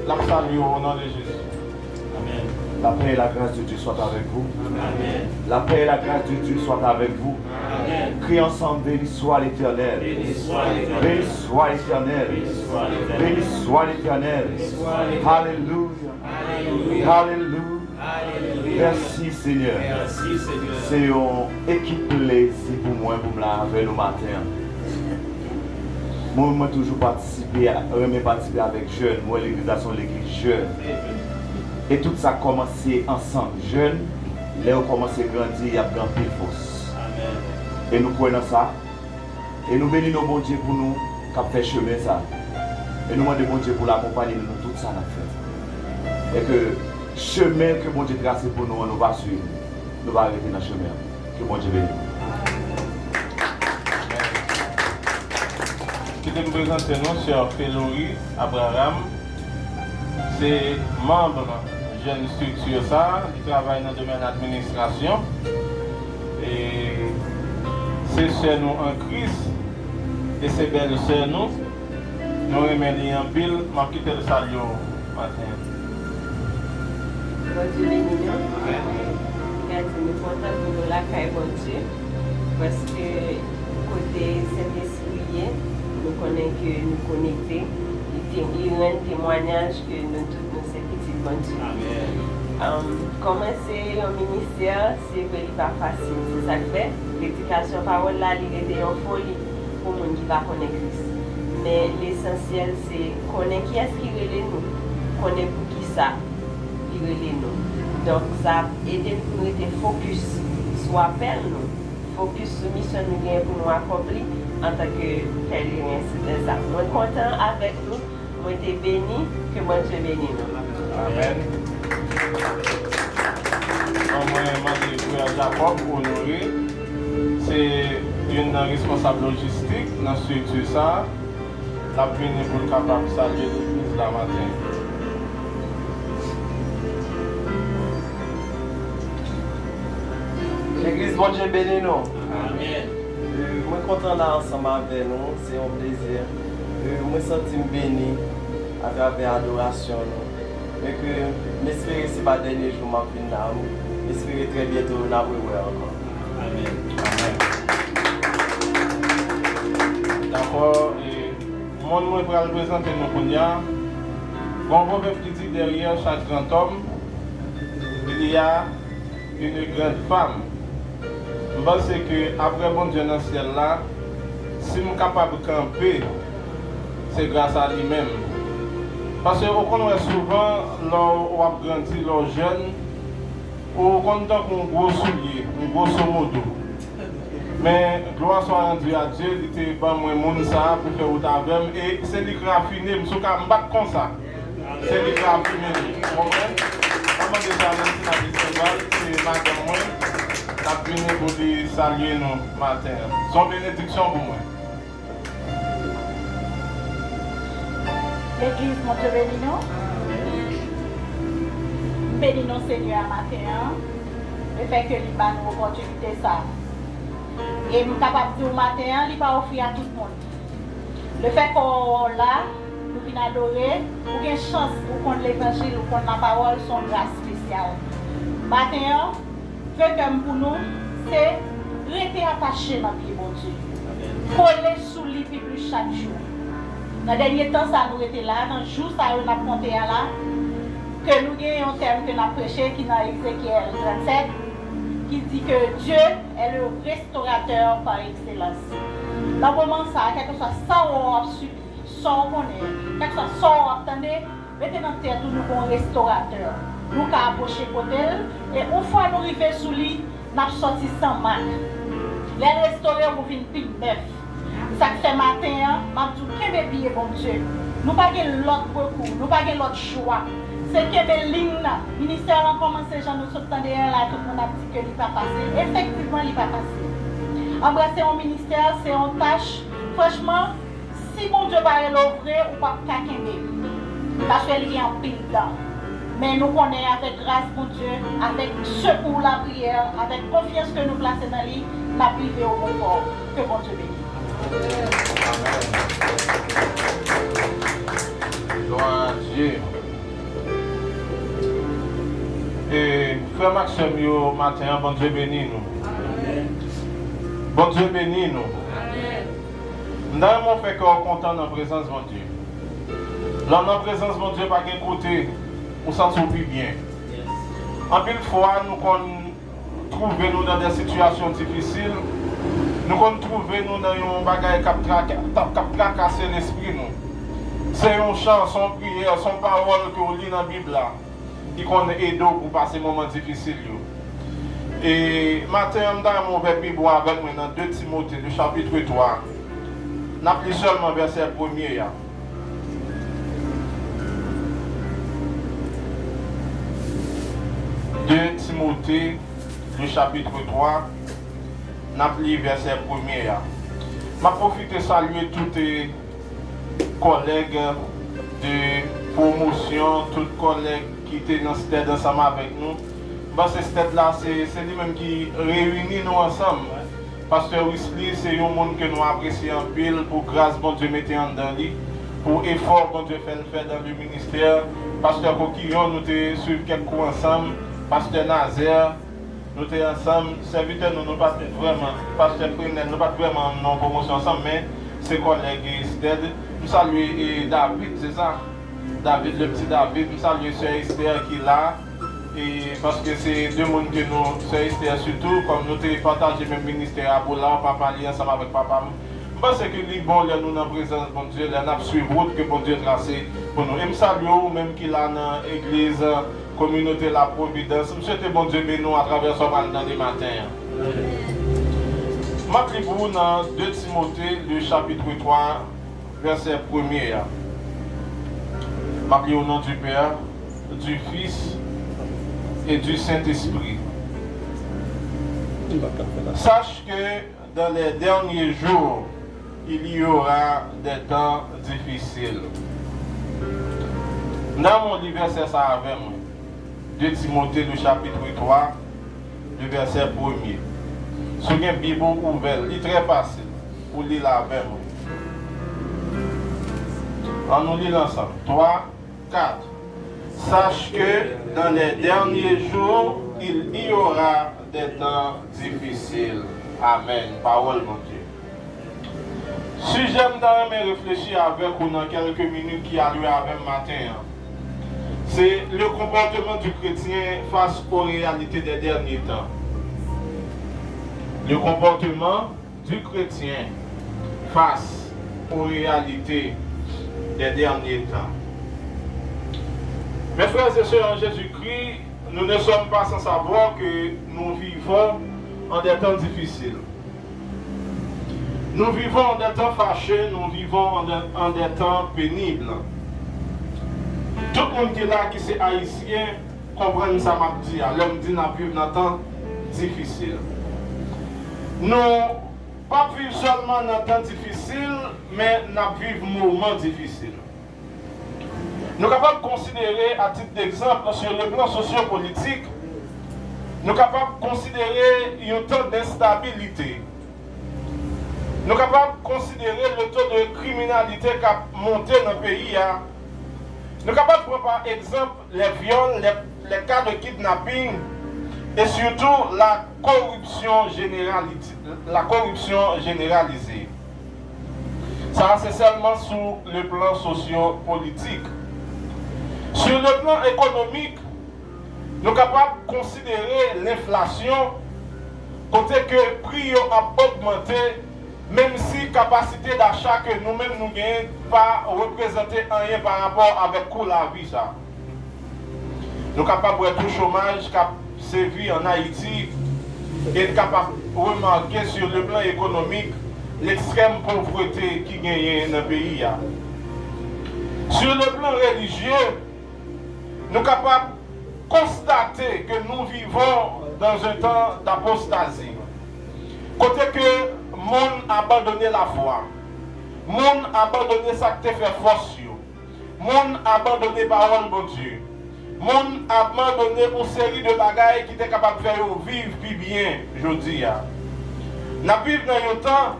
La salut au nom de Jésus. Amen. La paix et la grâce de Dieu soient avec vous. Amen. La paix et la grâce de Dieu soient avec vous. Amen. Criez ensemble, béni soit l'Éternel. Béni soit l'Éternel. Béni soit l'Éternel. Béni soit l'Éternel. Béni soit l'Éternel. Alléluia. Alléluia. Alléluia. Alléluia. Merci Seigneur. Merci Seigneur. C'est une équipe plaisir pour moi pour me laver le matin. Moi, j'ai toujours participer avec jeunes. Moi, l'église jeune. Et tout ça a commencé ensemble. Jeunes, là, on commence à grandir, il y a grand pile force. Amen. Et nous prenons ça. Et nous bénissons bon Dieu pour nous qui fait chemin ça. Et nous demandons bon Dieu pour l'accompagner de nous tout ça n'a fait. Et que le chemin que bon Dieu tracé pour nous, nous va suivre. Nous va arrêter dans le chemin. Que bon Dieu bénisse. Qui te présente nous, Sœur Félori Abraham. C'est membre de jeune structure ça, qui travaille dans le domaine de l'administration. Et c'est sœur nous en Christ. Et c'est belle sœur nous. Nous remercions en pile. Je vais quitter le salut matin. Bon Dieu béni nous. Nous sommes contents de nous l'accueillir, bon Dieu. Parce que côté Saint-Esprit, nous connaissons que nous connectés. Il y a un témoignage que nous tous nous sommes petits, bon Dieu. Amen. Commencer un ministère, c'est pas facile. C'est ça que fait. L'éducation parole là, il était en folie pour les gens qui ne connaissent Christ. Mais l'essentiel, c'est connaître qui est-ce qui relève nous. Connaître pour qui ça, qui relève nous. Donc ça aide nous à être focus sur l'appel nous. Focus sur la mission nous gagnons pour nous accomplir en tant que pèlerin. C'est ça. Moi content avec nous. Moi t'es béni, que bon Dieu bénisse nous. Amen. Moi, Jacob Honoré, c'est une responsable logistique dans ce structure ça, la venue pour capable de saluer l'église la matin. L'église, bon Dieu béni nous. Amen. Moi content là ensemble avec nous, c'est un plaisir. Moi senti béni à travers l'adoration. Mais que j'espère que ce n'est pas le dernier jour que je suis là. J'espère très bientôt nous allons voir encore. Amen. D'accord. Et mon nom est pour le présenter nous pour bon proverbe qui dit derrière chaque grand homme, il y a une grande femme. Je pense que après bon Dieu dans le ciel là, si nous sommes capables de camper, c'est grâce à lui-même. Parce qu'on connaît souvent, lorsqu'on a grandi, lorsqu'on est jeune, on connaît un gros soulier, un grosso modo. Mais gloire soit rendue à Dieu, il était pas moins monde ça pour faire autre avec et c'est lui qui a raffiné, je ne suis pas comme ça. C'est lui qui a raffiné. Vous comprenez? Comment déjà lundi dans le festival, c'est madame moi, qui a venu pour lui saluer nous matin. C'est une bénédiction pour moi. L'église, mon Dieu béni nous. Béni nous Seigneur matin. Le fait que il va nous opportunité ça. Et je suis capable de dire au matin, il va offrir à tout le monde. Le fait qu'on là, nous venons adorer, ou une chance pour qu'on l'évangile ou qu'on la parole, son grâce spéciale. Matin, ce que pour nous, c'est rester attaché dans le pied bon Dieu. Coller sous lui plus chaque jour. Dans le dernier temps, ça nous était là, dans le jour, ça nous a compté là, que nous avons un terme que nous avons prêché qui est dans Ézéchiel 37. Qui dit que Dieu est le restaurateur par excellence. Dans le moment ça, quel que soit ça on a subi, ça on connaît, quel que soit ça on attendait, mettez dans la tête nous un restaurateur. Nous avons approché côté et une fois nous arrivons sous lui, nous avons sorti sans marque. Les restaurés nous viennent plus neuf. Ça fait matin, je dis que bébé bon Dieu. Nous n'avons pas l'autre recours, nous n'avons pas l'autre choix. C'est que les lignes, le ministère a commencé, j'en ai sauté derrière là, tout le monde a dit que ce n'est pas facile. Effectivement, il n'est pas facile. Embrasser un ministère, c'est une tâche. Franchement, si mon Dieu va l'ouvrir, ou pas quelqu'un parce qu'il y a un pile dedans. Mais nous connaissons avec grâce, mon Dieu, avec secours la prière, avec confiance que nous plaçons dans lui, la privé au bon corps. Que mon Dieu bénisse. Gloire à Dieu. Et frère Maxime, yo matin, bon Dieu bénit nous. Amen. Bon Dieu bénit nous. Nous avons fait qu'on est content dans la présence de mon Dieu. Dans la présence de mon Dieu, par quel côté, on s'en sort plus bien. En pile fois, nous trouvons dans des situations difficiles. Nous trouvons dans un bagage qui tracasse l'esprit. C'est une chanson, prière, son parole que vous lisez dans la Bible. Qui connaît aidé pour passer des moments difficiles. Et maintenant, dans mon verbe avec moi dans 2 Timothée, le chapitre 3, nous avons seulement verset 1er. 2 Timothée, le chapitre 3, nous avons verset 1er. Je profite de saluer tous les collègues de promotion, tous les collègues qui étaient dans cette tête ensemble avec nous. Parce que cette tête-là, c'est lui-même qui réunit nous ensemble. Pasteur Wesley, c'est un monde que nous apprécions en pile pour grâce, bon Dieu, mettez en dans lui. Pour effort, bon Dieu, fait dans le ministère. Pasteur Coquillon, nous étions sur quelques coups ensemble. Pasteur Nazaire, nous étions ensemble. Serviteurs, nous pas vraiment. Pasteur Prenel, nous pas vraiment en promotion ensemble, mais ses collègues, nous saluons David, c'est ça? David, le petit David, nous saluons Sœur Esther qui est là. Et parce que c'est deux mondes que nous, Sœur Esther surtout, comme nous avons partagé le même ministère à Boula, on va parler ensemble avec papa. Je pense que les bons, nous dans la présence de bon Dieu, nous avons suivi la route que bon Dieu a tracée pour nous. Et je salue même qui est là dans l'église, communauté La Providence. Je souhaite bon Dieu bénir nous à travers ce mal dans les matins. Je m'appelle pour vous dans 2 Timothée, le chapitre 3, verset 1er. Je m'appelle au nom du Père, du Fils et du Saint-Esprit. Sache que dans les derniers jours, il y aura des temps difficiles. Dans mon livre, verset ça avec moi. 2 Timothée, le chapitre 3, le verset 1er. Si vous avez une Bible ouverte, c'est très facile pour lire avec moi. On nous lit ensemble. 3, 4. Sache que dans les derniers jours, il y aura des temps difficiles. Amen. Parole mon Dieu. Si j'aime dans mes réfléchir avec vous dans quelques minutes qui a lieu avec matin, c'est le comportement du chrétien face aux réalités des derniers temps. Le comportement du chrétien face aux réalités des derniers temps. Mes frères et sœurs en Jésus-Christ, nous ne sommes pas sans savoir que nous vivons en des temps difficiles. Nous vivons en des temps fâcheux, nous vivons en des temps pénibles. Tout le monde qui est là, qui est haïtien, comprend ça m'a dit. L'homme dit qu'on vit dans un temps difficile. Nous pas vivre seulement dans un temps difficile, mais nous vivons un moment difficile. Nous sommes capables de considérer, à titre d'exemple, sur le plan sociopolitique, nous sommes capables de considérer un temps d'instabilité. Nous sommes capables de considérer le taux de criminalité qui a monté dans le pays. Nous sommes capables de prendre par exemple les viols, les cas de kidnapping et surtout la corruption généralisée. Ça, c'est seulement sur le plan sociopolitique. Sur le plan économique, nous sommes capables de considérer l'inflation, côté que le prix a augmenté, même si la capacité d'achat que nous-mêmes nous gagnons pas représenter rien par rapport avec le coût de la vie. Ça. Nous sommes capables de voir tout le chômage qui a sévi en Haïti et capables de remarquer sur le plan économique l'extrême pauvreté qui gagne dans le pays. Sur le plan religieux, nous sommes capables de constater que nous vivons dans un temps d'apostasie. Côté que le monde a abandonné la foi, le monde a abandonné ça qui fait force, le monde a abandonné la parole de Dieu, le monde a abandonné une série de bagailles qui étaient capables de faire vivre plus bien, je dis. Nous vivons dans un temps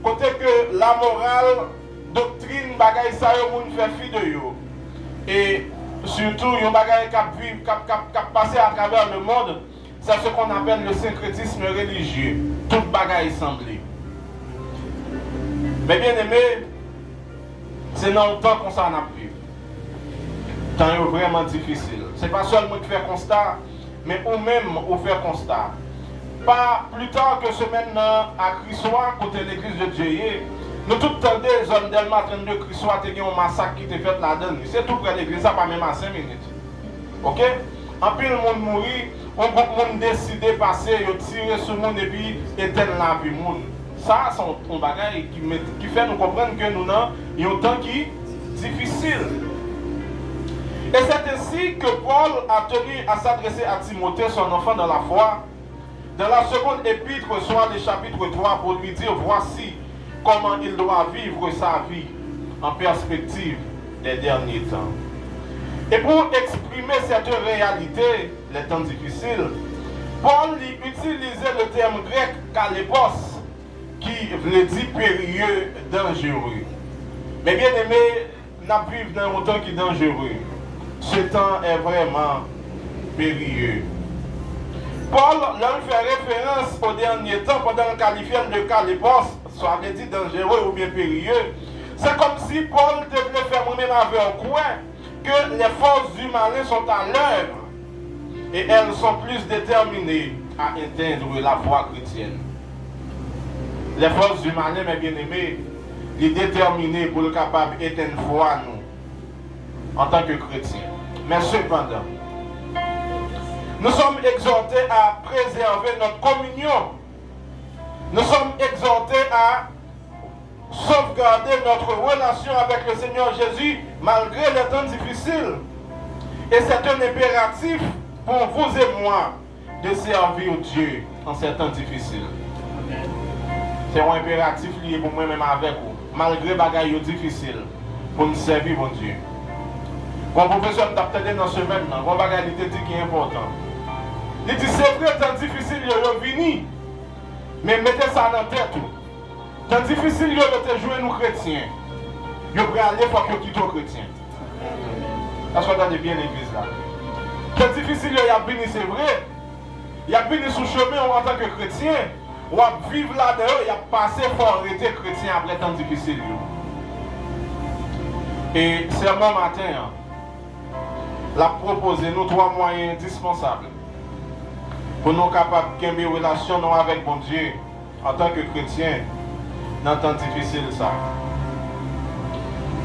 côté que la morale, doctrine, bagaille ça, le monde fait fi de yo. Et surtout, il y a des bagailles qui passent à travers le monde, c'est ce qu'on appelle le syncrétisme religieux. Toute bagaille semblée. Mais bien aimé, c'est dans le temps qu'on s'en a pris. Temps est vraiment difficile. Ce n'est pas seulement qui fait constat, mais ou même ou faire constat. Pas plus tard que semaine à Crissois, côté l'église de Dieu, nous tous tendons les zones d'Elma 32 Crissois, il y a un massacre qui était fait là-dedans. C'est tout près de l'église, ça pas même à 5 minutes. Ok? En plus, le monde mourit, on peut décider de passer, de tirer sur le monde et puis éteindre la vie. Ça, c'est un bagage qui fait nous comprendre que nous avons un temps qui est difficile. Et c'est ainsi que Paul a tenu à s'adresser à Timothée, son enfant dans la foi, dans la seconde épître, soit le chapitre 3, pour lui dire voici comment il doit vivre sa vie en perspective des derniers temps. Et pour exprimer cette réalité, les temps difficiles, Paul utilisait le terme grec kalébos, qui veut dire périlleux, dangereux. Mais bien aimé, nous vivons dans un temps qui est dangereux. Ce temps est vraiment périlleux. Paul leur fait référence au dernier temps pendant le qualifiant de kalébos, soit dit dangereux ou bien périlleux. C'est comme si Paul devait faire moi-même avec un coin que les forces du malin sont à l'œuvre et elles sont plus déterminées à atteindre la foi chrétienne. Les forces du malin, mes bien-aimés, les déterminées pour le capable d'éteindre la foi nous, en tant que chrétiens. Mais cependant, nous sommes exhortés à préserver notre communion. Nous sommes exhortés à sauvegarder notre relation avec le Seigneur Jésus malgré les temps difficiles. Et c'est un impératif pour vous et moi de servir Dieu en ces temps difficiles. c'est un impératif lié pour moi-même avec vous. Malgré les bagailles difficiles, pour nous servir, mon Dieu. Mon professeur m'a peut-être dans ce semaine, mon bagage il dit qui est important. Il dit c'est vrai, tant difficile, il est venu. Mais mettez ça dans la tête. Tant difficile, il est jouer nous chrétiens. Il est prêt à aller, il faut qu'il quitte aux chrétiens. Est-ce qu'on a bien l'église là? Tant difficile, il a venu, c'est vrai. Il a venu sous chemin en tant que chrétien. On va vivre là-dedans, il a passé pour arrêter chrétien après tant difficile. Et c'est mon matin. La proposer nous 3 moyens indispensables pour nous capables de gagner relation avec bon Dieu en tant que chrétien dans temps difficile ça.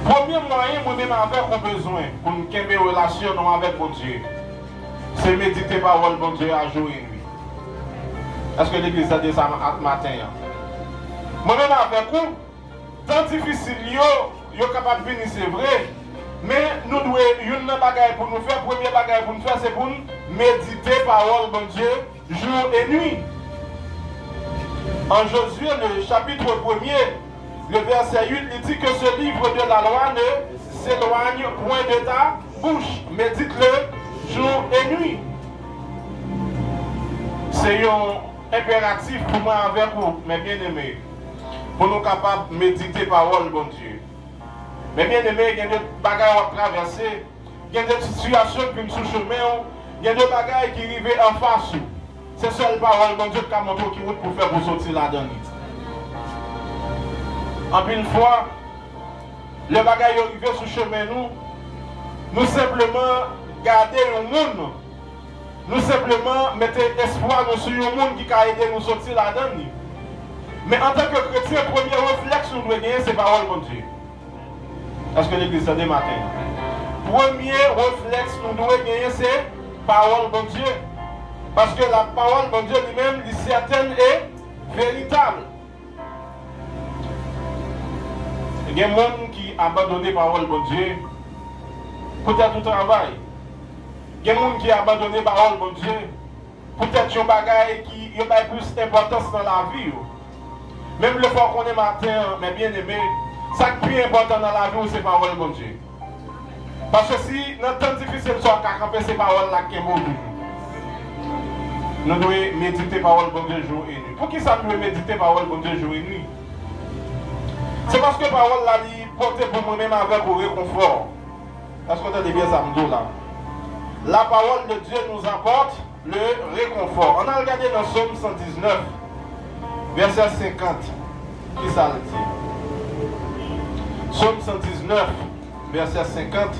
Premier moyen moi-même avec on besoin pour nous gagner relation avec bon Dieu, c'est méditer parole bon Dieu à jour et nuit. Est-ce que l'église a dit ça matin? Moi-même avec vous, temps difficile yo capable de venir c'est vrai. Mais nous devons une bagaille pour nous faire, première bagaille pour nous faire, c'est pour nous méditer parole bon Dieu jour et nuit. En Josué, le chapitre 1er, le verset 8, il dit que ce livre de la loi ne s'éloigne point de ta bouche. Médite-le jour et nuit. C'est un impératif pour moi avec vous, mes bien-aimés, pour nous capables de méditer parole bon Dieu. Mais bien aimé, il y a des bagages à traverser, il y a des situations qui nous sous chemin, il y a des bagages qui arrivent en face. C'est seule parole mon Dieu qui a montré qui route pour faire pour sortir là-dedans. En une fois, le bagage arrivé sous chemin nous simplement garder un monde, nous simplement mettre espoir sur un monde qui a aidé nous sortir là-dedans. Mais en tant que chrétien, le premier réflexe nous doit gagner, c'est parole mon Dieu. Est-ce que l'église a des matins? Premier réflexe nous devons gagner, c'est parole bon Dieu. Parce que la parole bon Dieu lui-même, est certaine et véritable. Il y a des gens qui abandonnent la parole bon Dieu peut-être au travail. Il y a des gens qui abandonnent la parole bon Dieu peut-être un bagage qui a plus d'importance dans la vie. Même le fois qu'on est matin, mes bien-aimés, ce qui est plus important dans la vie, c'est la parole de Dieu. Parce que si dans le temps difficile, nous sommes capables ces paroles-là qui sont mauvaises, nous devons méditer la parole de Dieu jour et nuit. Pour qui ça nous doit méditer la parole de Dieu jour et nuit? C'est parce que la parole-là est portée pour nous-mêmes avec le réconfort. Est-ce qu'on a bien ça là? La parole de Dieu nous apporte le réconfort. On a regardé dans Psaume 119, verset 50. Qui ça le dit? Psaume 119, verset 50.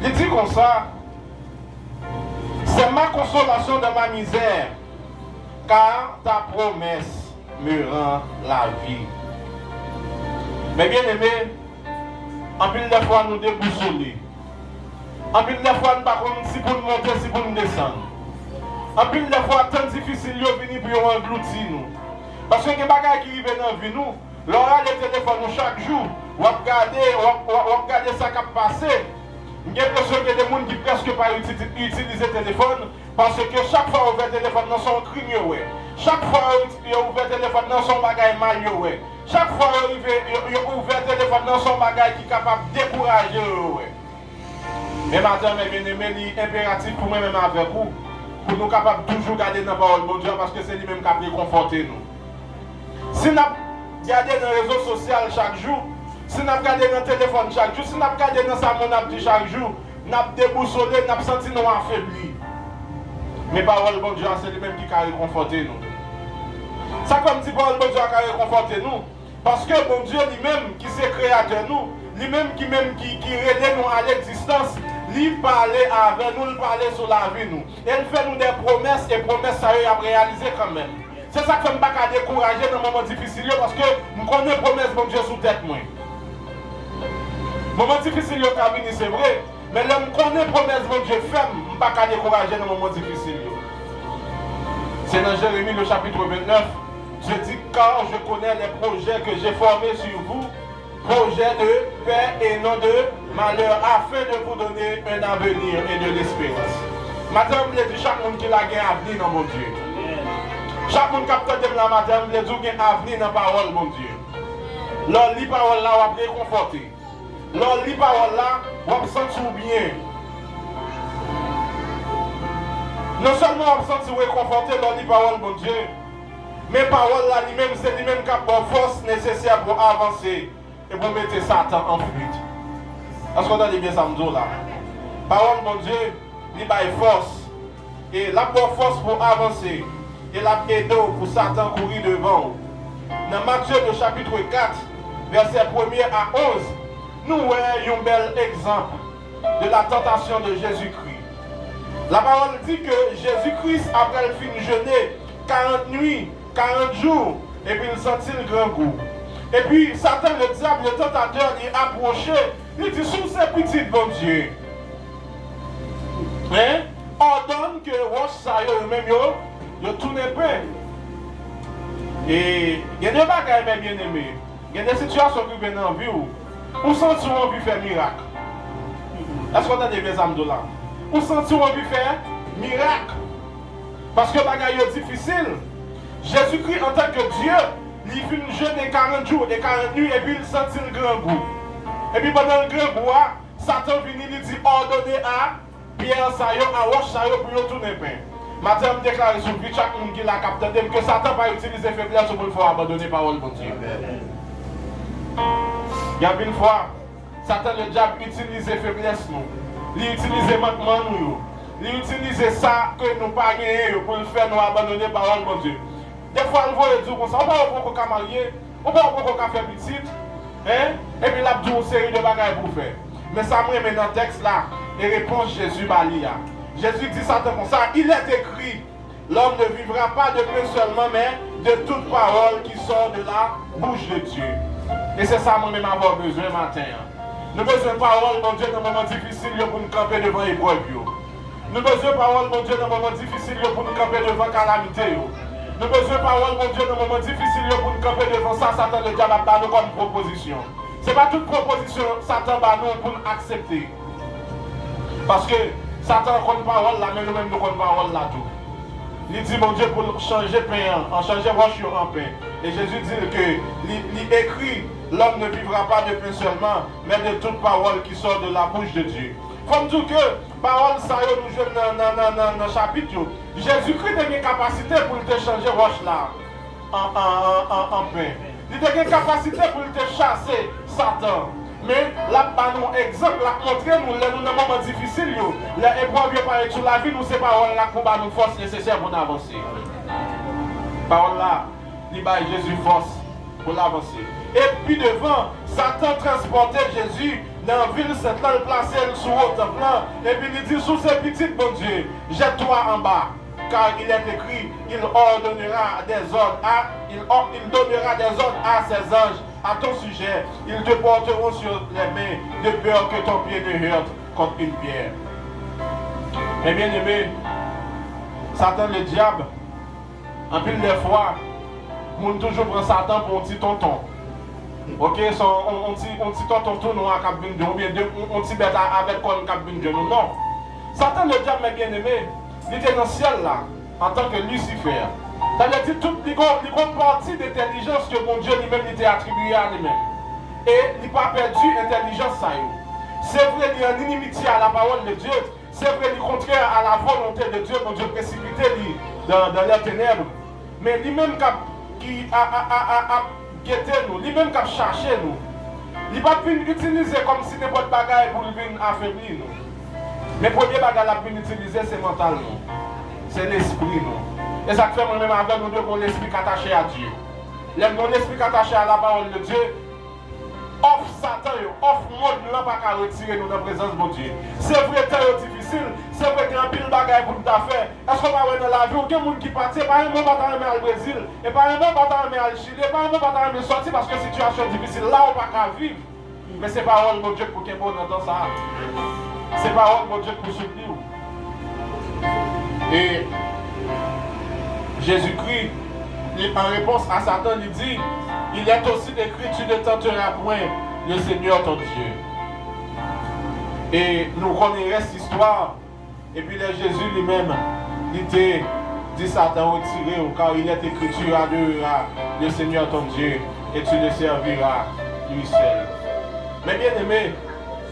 Il dit comme ça: c'est ma consolation dans ma misère, car ta promesse me rend la vie. Mais bien aimé, en pile de fois nous déboussolés. En pile de fois nous ne savons pas si pour nous monter, si pour nous descendre. En pile de fois, tant difficile de venir pour engloutir nous. Parce que les bagages qui arrivent dans la vie, nous, l'aura les téléphones chaque jour, on regarde ça qui a passé. J'ai l'impression qu'il y a des gens qui presque pas utilisent le téléphone parce que chaque fois qu'on ouvre le téléphone dans son crime, chaque fois qu'on ouvre le téléphone dans son bagage mal, chaque fois qu'on ouvre le téléphone dans son bagage qui est capable de décourager. Mais maintenant, mes bien-aimés, il est impératif pour moi-même avec vous, pour nous capables toujours garder dans la parole de Dieu parce que c'est lui-même qui a réconforté nous. Si nous regardons dans les réseaux sociaux chaque jour, si nous regardons dans le téléphone chaque jour, si nous regardons dans sa monnaie chaque jour, nous avons déboussolé, nous avons senti nous affaiblis. Mais la parole de Dieu, c'est lui-même qui a réconforté nous. Ça comme si la parole de Dieu a réconforté nous, parce que bon Dieu lui-même qui s'est créateur nous, lui-même qui aide nous à l'existence, lui parlait avec nous, il parlait sur la vie nous. Elle fait nous des promesses et promesses ça y a réalisé quand même. C'est ça que je ne peux pas décourager dans les moments difficiles parce que je connais les promesses de Dieu sous tête moi. Moment difficile c'est vrai, mais là je connais les promesses de Dieu ferme, je ne peux pas décourager dans les moments difficiles. C'est dans Jérémie le chapitre 29. Je dis car je connais les projets que j'ai formés sur vous, projets de paix et non de malheur, afin de vous donner un avenir et de l'espérance. Maintenant, je dis chaque monde qui a gagné avenir dans mon Dieu. Chaque monde qui a entendu la matin, il dit qu'il y a un avenir dans la parole, mon Dieu. Lors de la parole là, on va réconforter. Lors de la parole là, on va se sentir bien. Non seulement on va se sentir réconforté lors de la parole, mon Dieu, mais la parole là, lui-même, c'est lui-même qui a la force nécessaire pour avancer et pour mettre Satan en fuite. Est-ce qu'on a dit bien ça, me là? Parole, mon Dieu, il a force. Et la force pour avancer. Et la aide pour Satan courir devant. Dans Matthieu, le chapitre 4, verset 1er à 11, nous voyons un bel exemple de la tentation de Jésus-Christ. La parole dit que Jésus-Christ, après le fin de jeûner, 40 nuits, 40 jours, et puis il sentit le grand goût. Et puis Satan, le diable, le tentateur, il approchait, il dit, sous ces petites, bon Dieu, hein? Ordonne que roche ça eux-mêmes yo tourne pain. Et il y a des bagages bien aimés. Il y a des situations qui viennent en vie où sent on veut faire miracle. Est-ce qu'on a des bien âmes de là? Où sent on veut faire miracle? Parce que bagages est difficile. Jésus-Christ en tant que Dieu, il fait une jeûne de 40 jours et 40 nuits et puis il sentit le grand goût. Et puis pendant le grand goût, Satan vient il dit ordonner à Pierre Sayo, à Roche Sayo pour y tourner pain. Madame déclare sur lui, chaque monde qui l'a capté, que Satan va utiliser faiblesse pour le faire abandonner la parole de Dieu. Il y a une fois, Satan le diable utilise faiblesse nous. Il utilise manquement nous. Il utilise ça que nous pas gagné pour le faire nous abandonner la parole de Dieu. Des fois, on voit dire comme ça, on va pas marier, on va pas faire petite, hein? Et puis là, une série de bagages pour faire. Mais ça me met dans le texte là, et réponse Jésus Balia. Jésus dit ça comme ça, il est écrit, l'homme ne vivra pas de pain seulement, mais de toute parole qui sort de la bouche de Dieu. Et c'est ça moi-même avoir besoin matin. Nous avons besoin de parole, mon Dieu, dans un moment difficile pour nous camper devant l'épreuve. Nous avons besoin de parole, mon Dieu, dans un moment difficile pour nous camper devant la calamité. Nous avons besoin de parole, mon Dieu, dans un moment difficile pour nous camper devant ça, Satan le diable a nous comme proposition. Ce n'est pas toute proposition, Satan va nous pour nous accepter. Parce que Satan a une parole là, mais nous-mêmes nous avons une parole là tout. Il dit, mon Dieu, pour changer pain, en changer roche en pain. Et Jésus dit que, il écrit, l'homme ne vivra pas de pain seulement, mais de toute parole qui sort de la bouche de Dieu. Il faut me dire que, parole ça, nous jouons dans le chapitre, Jésus-Christ a une capacité pour te changer roche là, en pain. Il a une capacité pour te chasser Satan. Mais là, nous exemple, là, montrer nous, dans un moment difficile, les épreuves par sur la vie, nous, c'est parole là, pour nous force nécessaire pour avancer. Parole là, il bat Jésus force pour l'avancer. Et puis devant, Satan transportait Jésus dans la ville sainte, là, il plaçait sous haut plan, et puis il dit, sous ces petites, bon Dieu, jette-toi en bas. Car il est écrit, il ordonnera des ordres il donnera des ordres à ses anges à ton sujet. Ils te porteront sur les mains de peur que ton pied ne heurte contre une pierre. Mais bien aimé, Satan le diable, en pile des fois, on toujours prend Satan pour un petit tonton. Ok, on petit tonton tout nous à cabine de ou bien on petit bête avec quoi une cabine de nous. Non. Satan le diable, mais bien aimé, il était dans le ciel là, en tant que Lucifer. C'est-à-dire toute les grandes parties d'intelligence que mon Dieu lui-même était attribué à lui-même. Et il n'a pas perdu l'intelligence ça. C'est vrai qu'il y a une inimitié à la parole de Dieu. C'est vrai qu'il est contraire à la volonté de Dieu, mon Dieu précipité dans les ténèbres. Mais lui-même qui a guetté nous, lui-même qui a cherché nous. Il n'a pas pu utiliser comme si n'importe bagaille pour venir affaiblir nous. Mais le premier bagage à utiliser, c'est mentalement. C'est l'esprit, non. Et ça fait moi-même avec nous deux pour l'esprit attaché à Dieu. L'esprit attaché à la parole de Dieu, offre Satan, offre monde là pas retirer nous dans la présence de Dieu. C'est vrai que c'est difficile, c'est vrai qu'il y a un pile de bagages pour nous faire. Est-ce qu'on va voir dans la vie, aucun monde qui partit, pas un moment pas aller au Brésil, et pas un moment pas aller au Chili, pas un moment pas aller sortir parce que la situation est difficile. Là, on ne peut pas vivre. Mais c'est parole de Dieu pour qu'il y ait bon dans ça. C'est parole de Dieu pour soutenir. Et Jésus-Christ, en réponse à Satan, il dit, il est aussi écrit, tu ne tenteras point le Seigneur ton Dieu. Et nous connaissons cette histoire. Et puis Jésus lui-même, il était Dis Satan, retirez-vous, car il est écrit, tu adoreras le Seigneur ton Dieu et tu le serviras lui seul. Mais bien aimé,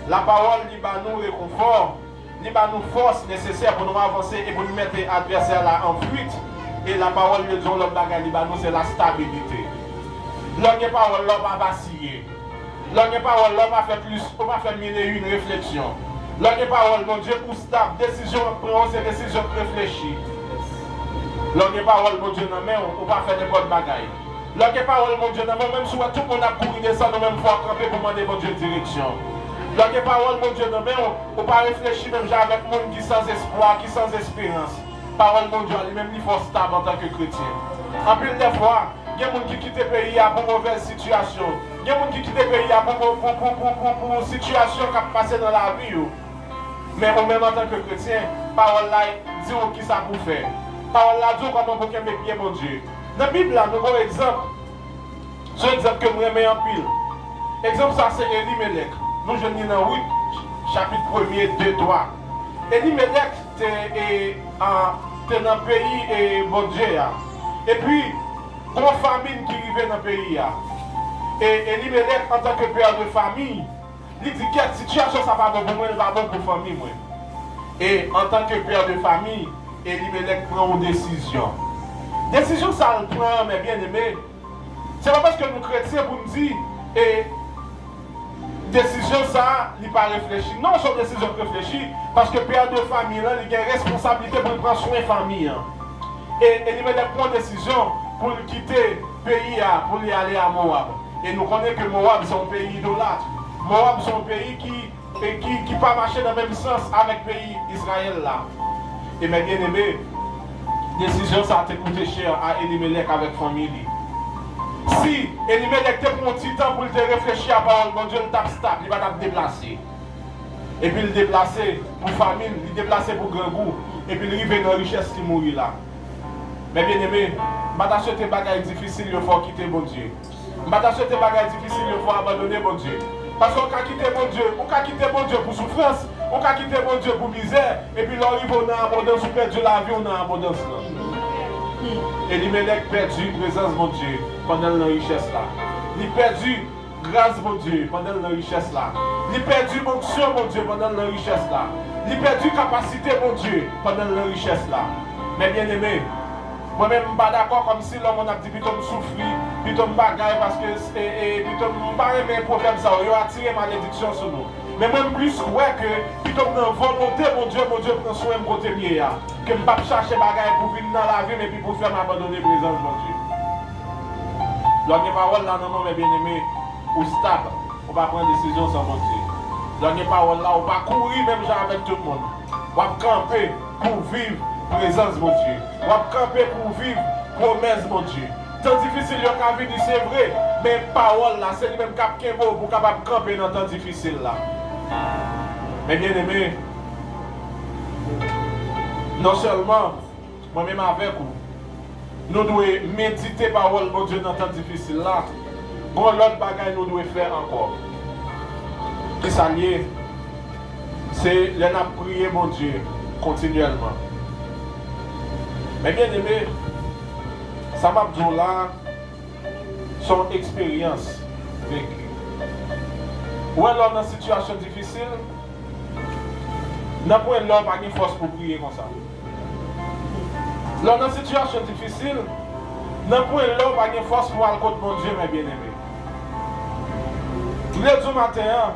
la parole lui nous réconfort, lui nous force nécessaire pour nous avancer et pour nous mettre l'adversaire là en fuite. Et la parole de Dieu, l'homme bagage, nous c'est la stabilité. L'homme parole, l'homme va vaciller. L'homme parole, l'homme va faire plus, on va faire mille et une réflexion. L'homme parole, mon Dieu, pour stable, décision prendre, c'est décision réfléchie. L'homme parole, mon Dieu, non, mais on va faire des bonnes bagailles. L'homme parole, mon Dieu, non, même si tout le monde a couru descendre, nous même fois camper pour demander mon Dieu direction. L'homme parole, mon Dieu, non, mais on va réfléchir même avec le monde qui sans espoir, qui sans espérance. Parole, mon Dieu, lui-même, il faut stable en tant que chrétien. En plus des fois, il y a des gens qui quittent le pays pour une mauvaise situation. Il y a des gens qui quittent le pays pour une situation qui a passé dans la vie. Mais même en tant que chrétien, parole là, dit qui ça pour faire. Parole là, dit comment pour qu'elle pied, mon Dieu. Dans la Bible, là, nous avons un exemple. C'est un exemple que nous aimons en pile. Exemple, ça, c'est Elimelech. Nous, je lis dans 8, chapitre 1er, 2, 3. Elimelech, c'est dans le pays et bon Dieu. Et puis, il y a une famine qui arrive dans le pays. Et Elimelech, en tant que père de famille, il dit que la situation ça va bon pour moi, elle va bon pour la famille. Moi. Et en tant que père de famille, Elimelech prend une décision. Décision ça le prend, mais bien aimé. C'est pas parce que nous chrétiens pour nous dire, et décision ça, il n'est pas réfléchi. Non, c'est une décision réfléchie, parce que père de famille, là, il a une responsabilité pour prendre soin de la famille. Et Elimelech prend une décision pour quitter le pays, pour aller à Moab. Et nous connaissons que Moab, c'est un pays idolâtre. Moab, c'est un pays qui pas marcher dans le même sens avec le pays Israël là. Et mes bien-aimés, décision ça a coûté cher à Elimelech avec la famille. Si Elimelech te prend un petit temps pour te réfléchir à la parole, mon Dieu, il tape stable, il va te déplacer. Et puis il déplacer pour famille, il déplacer pour grand goût. Et puis il arrive dans la richesse qui mourit là. Mais bien aimé, je vais acheter des bagages difficiles, il faut quitter mon Dieu. Je vais acheter des bagages difficiles, il faut abandonner mon Dieu. Parce qu'on peut quitter mon Dieu, on peut quitter mon Dieu pour souffrance, on peut quitter mon Dieu pour misère, et puis l'arrive on a abondance, on perd la vie, on a abondance. Et Elimelech perdu présence mon Dieu pendant la richesse là. Il perdu grâce mon Dieu pendant la richesse là. Il perdu onction mon Dieu pendant la richesse là. Il perdu capacité mon Dieu pendant la richesse là. Mais bien aimé, moi-même je ne suis pas d'accord comme si l'homme a dit plutôt me souffrir, plutôt me bagaille parce que plutôt me pas aimer un problème ça, il a attiré malédiction sur nous. Mais même plus ouais que plutôt dans volonté mon Dieu prend soin de côté mieux que je ne pas chercher bagaille pour venir dans la vie mais puis pour faire m'abandonner présence mon Dieu. L'homme parole là non mes bien-aimés ou stable, on va prendre décision sans mon Dieu. L'homme parole là on va courir même genre avec tout le monde. On va camper pour vivre présence mon Dieu. On va camper pour vivre promesse mon Dieu. Tant difficile il y a vie c'est vrai, mais parole là c'est lui-même cap qui vaut pour capable camper dans temps difficile là. Mais bien aimé, non seulement moi-même avec vous, nous devons méditer parole mon Dieu dans temps difficile là. Bon l'autre bagaille nous devons faire encore. Qui s'allie, c'est les prier mon Dieu continuellement. Mais bien aimé, ça m'a dit là, son expérience vécue. Ou alors dans une situation difficile, n'a pas l'homme pas de force pour prier comme ça. Dans une situation difficile, n'a pas l'homme pas de force pour aller contre mon Dieu, mes bien-aimés. Le matin,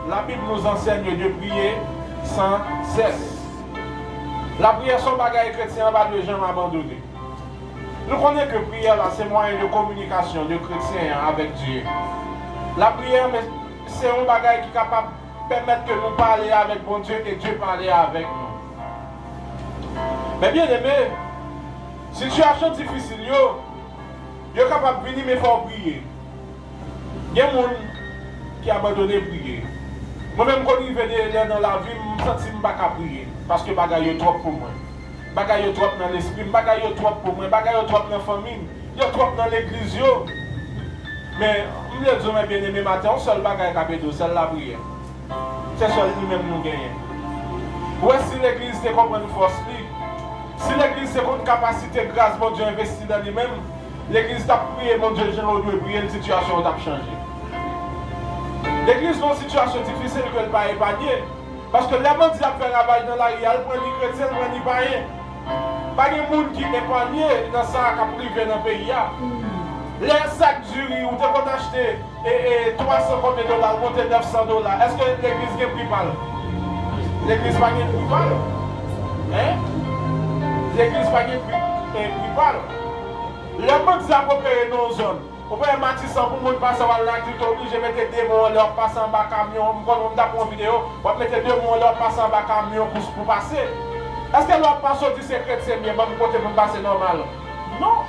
la Bible nous enseigne de prier sans cesse. La prière, son bagage chrétien, va de gens abandonner. Nous connaissons que la prière, c'est un moyen de communication de chrétiens avec Dieu. La prière, c'est un bagage qui est capable de permettre que nous parlions avec bon Dieu et Dieu parle avec nous. Mais bien aimé, situation difficile, vous êtes capable de venir mais il faut prier. Il y a des gens qui abandonnent la prière. Moi-même, quand je vais dans la vie, je me sens que je ne peux pas prier. Parce que les bagages sont trop pour moi. Les bagages sont trop dans l'esprit, les bagages sont trop pour moi, les bagages sont trop dans la famille, ils sont trop dans l'église. Mais, je me dis, mes bien-aimés, matin, un seul bagage qui c'est la prière. C'est seul lui-même nous gagnons. Ou est-ce que l'église te comprend une force? Si l'église c'est une capacité grâce, mon Dieu investi dans lui-même, l'église t'a prié, mon Dieu, Jean doit prier, la situation t'a changé. L'église dans une situation difficile que elle pas épargner. Parce que les gens qui fait travail dans la rue, ils prennent les chrétiens, ils prennent les païens. Pas de monde qui est épargné dans ça qui a privé dans le pays. Les sacs du riz, où tu peux acheter 300 combien de dollars, monter 900 dollars. Est-ce que l'église a pris mal? L'église n'a pas pris mal. Hein? L'église n'a pas pris mal. Les gens qui ont opéré dans une zone. On peut mettre ça pour les passer à la culture, obligé de mettre des mots, leur passer en bas camion. Quand on a une vidéo, on va mettre 2 mots, leur passer en bas camion pour passer. Est-ce que leur passer du secret, c'est bien, même côté pour passer normal? Non.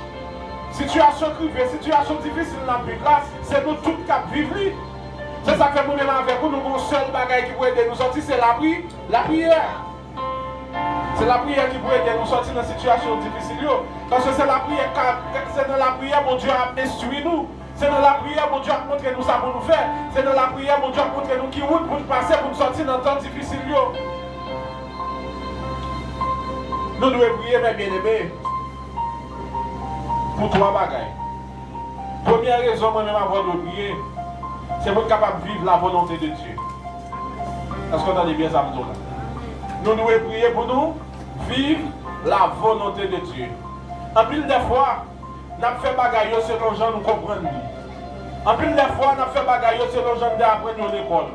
Situation privée, situation difficile dans la vie, là, c'est nous tous qui vivons. C'est ça que nous-mêmes avec nous, nous avons seul bagage qui peut aider nous sortir, c'est la prière. C'est la prière qui peut aider nous sortir dans une situation difficile. Parce que c'est la prière, c'est dans la prière mon Dieu a instruit nous. C'est dans la prière mon Dieu a montré nous ça pour nous faire. C'est dans la prière mon Dieu a montré nous qui route pour nous passer, pour nous sortir dans un temps difficile. Nous devons prier, mes bien-aimés, pour 3 bagailles. Première raison, moi-même, avant de prier, c'est pour être capable de vivre la volonté de Dieu. Est-ce qu'on entend bien ça, là? Nous devons prier pour nous vivre la volonté de Dieu. En plus des fois, nous avons fait bagaille selon gens nous comprennent. En plus des fois, nous avons fait bagaille selon gens nous apprennent à l'école.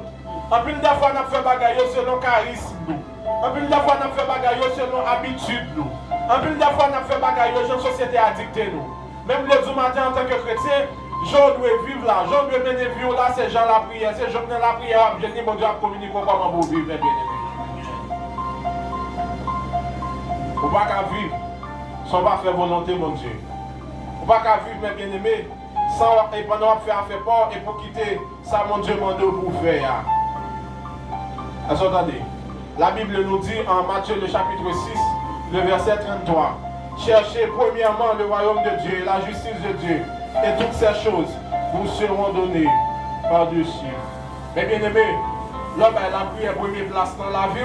En plus des fois, nous avons fait bagaille selon charisme. En plus des fois, nous avons fait bagaille selon habitude. En plus des fois, nous avons fait bagaille selon la société addictée. Même le matin en tant que chrétien, je dois vivre là. Je dois mener vivre là, c'est Jean la prière. C'est Jean la prière. Je dis, mon Dieu, à communiquer comment vous vivre, mes bien-aimés. Vous ne pouvez pas vivre sans pas faire volonté, mon Dieu. Vous ne pouvez pas vivre, mes bien-aimés, sans et pendant faire peur et pour quitter ça, mon Dieu, mon Dieu, pour faire. Attendez. La Bible nous dit en Matthieu, le chapitre 6, le verset 33. Cherchez premièrement le royaume de Dieu, la justice de Dieu, et toutes ces choses vous seront données par-dessus. Mes bien-aimés, l'homme a la prière première place dans la vie,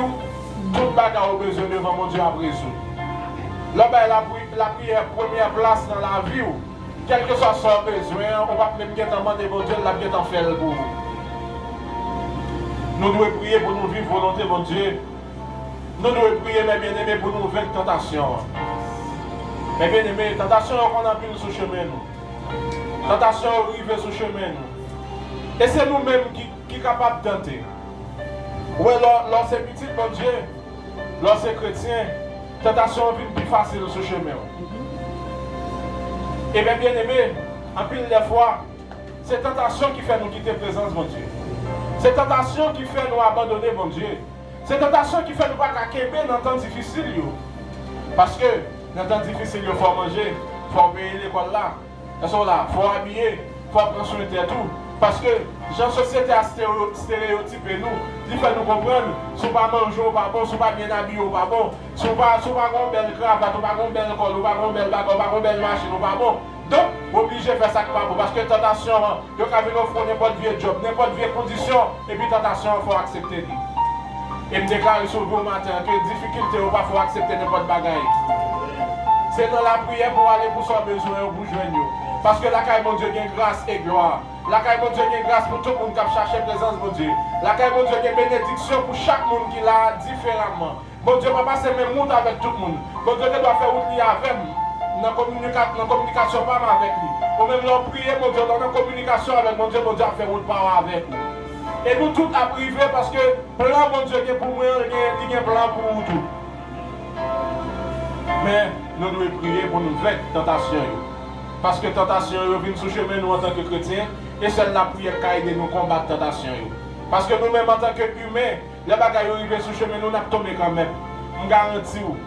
tout bagarre au besoin devant mon Dieu à résoudre. L'homme a la prière première place dans la vie, quel que soit son besoin, on va même demander mon Dieu, la bien en faire pour vous. Nous devons prier pour nous vivre volonté, mon Dieu. Nous devons prier, mes bien-aimés, pour nous vaincre tentation. Mes bien-aimés, tentation qu'on a pris sur le chemin. Tentation arrive sur le chemin. Et c'est nous-mêmes qui sommes capables de tenter. Oui, lorsque c'est petit, mon Dieu, lorsque c'est chrétien, tentation vient plus facile sur le chemin. Et bien, bien-aimés, en pile des fois, c'est tentation qui fait nous quitter la présence, mon Dieu. C'est tentation qui fait nous abandonner, mon Dieu. C'est tentation qui fait nous pas caquer dans le temps difficile. Parce que dans le temps difficile, il faut manger, il faut payer l'école là. Il faut habiller, il faut prendre soin de tout. Parce que la société a stéréotypé nous. Il faut nous comprendre. Si on ne pas manger, on pas bon. Si on pas bien habillé, on pas bon. Si on pas une belle cravate, on pas une belle colle, on pas une belle bague, on pas une belle machine, on pas bon. Donc, obligé de faire ça pas bon. Parce que tentation, il y a n'importe vieux job, n'importe vieille condition. Et puis tentation, il faut accepter. Et me déclare sur le matin que difficulté, il ne faut accepter n'importe bagaille. C'est dans la prière pour aller pour son besoin ou pour joindre. Parce que la caille, mon Dieu, il y a grâce et gloire. La caille, mon Dieu, il y a grâce pour tout le monde qui a cherché la présence, mon Dieu. La caille, mon Dieu, il y a bénédiction pour chaque monde qui l'a différemment. Mon Dieu, ne pas passer même monde avec tout le monde. Mon Dieu, doit faire oublier avec lui. Dans la communication, pas avec lui. Ou même dans la prière, mon Dieu, dans la communication avec mon Dieu, a fait route par avec lui. Et nous tous à priver parce que plan, mon Dieu, il y a pour moi, il y a un plan pour vous tous. Mais nous devons prier pour nous vaincre tentation. Parce que tentation vient sur le chemin nous en tant que chrétiens. Et c'est la prière qui aide nous combattre tentation. Parce que nous-mêmes en tant qu'humains, les bagailles arrivent sur le chemin, nous n'avons tombé quand même. Je garantis vous.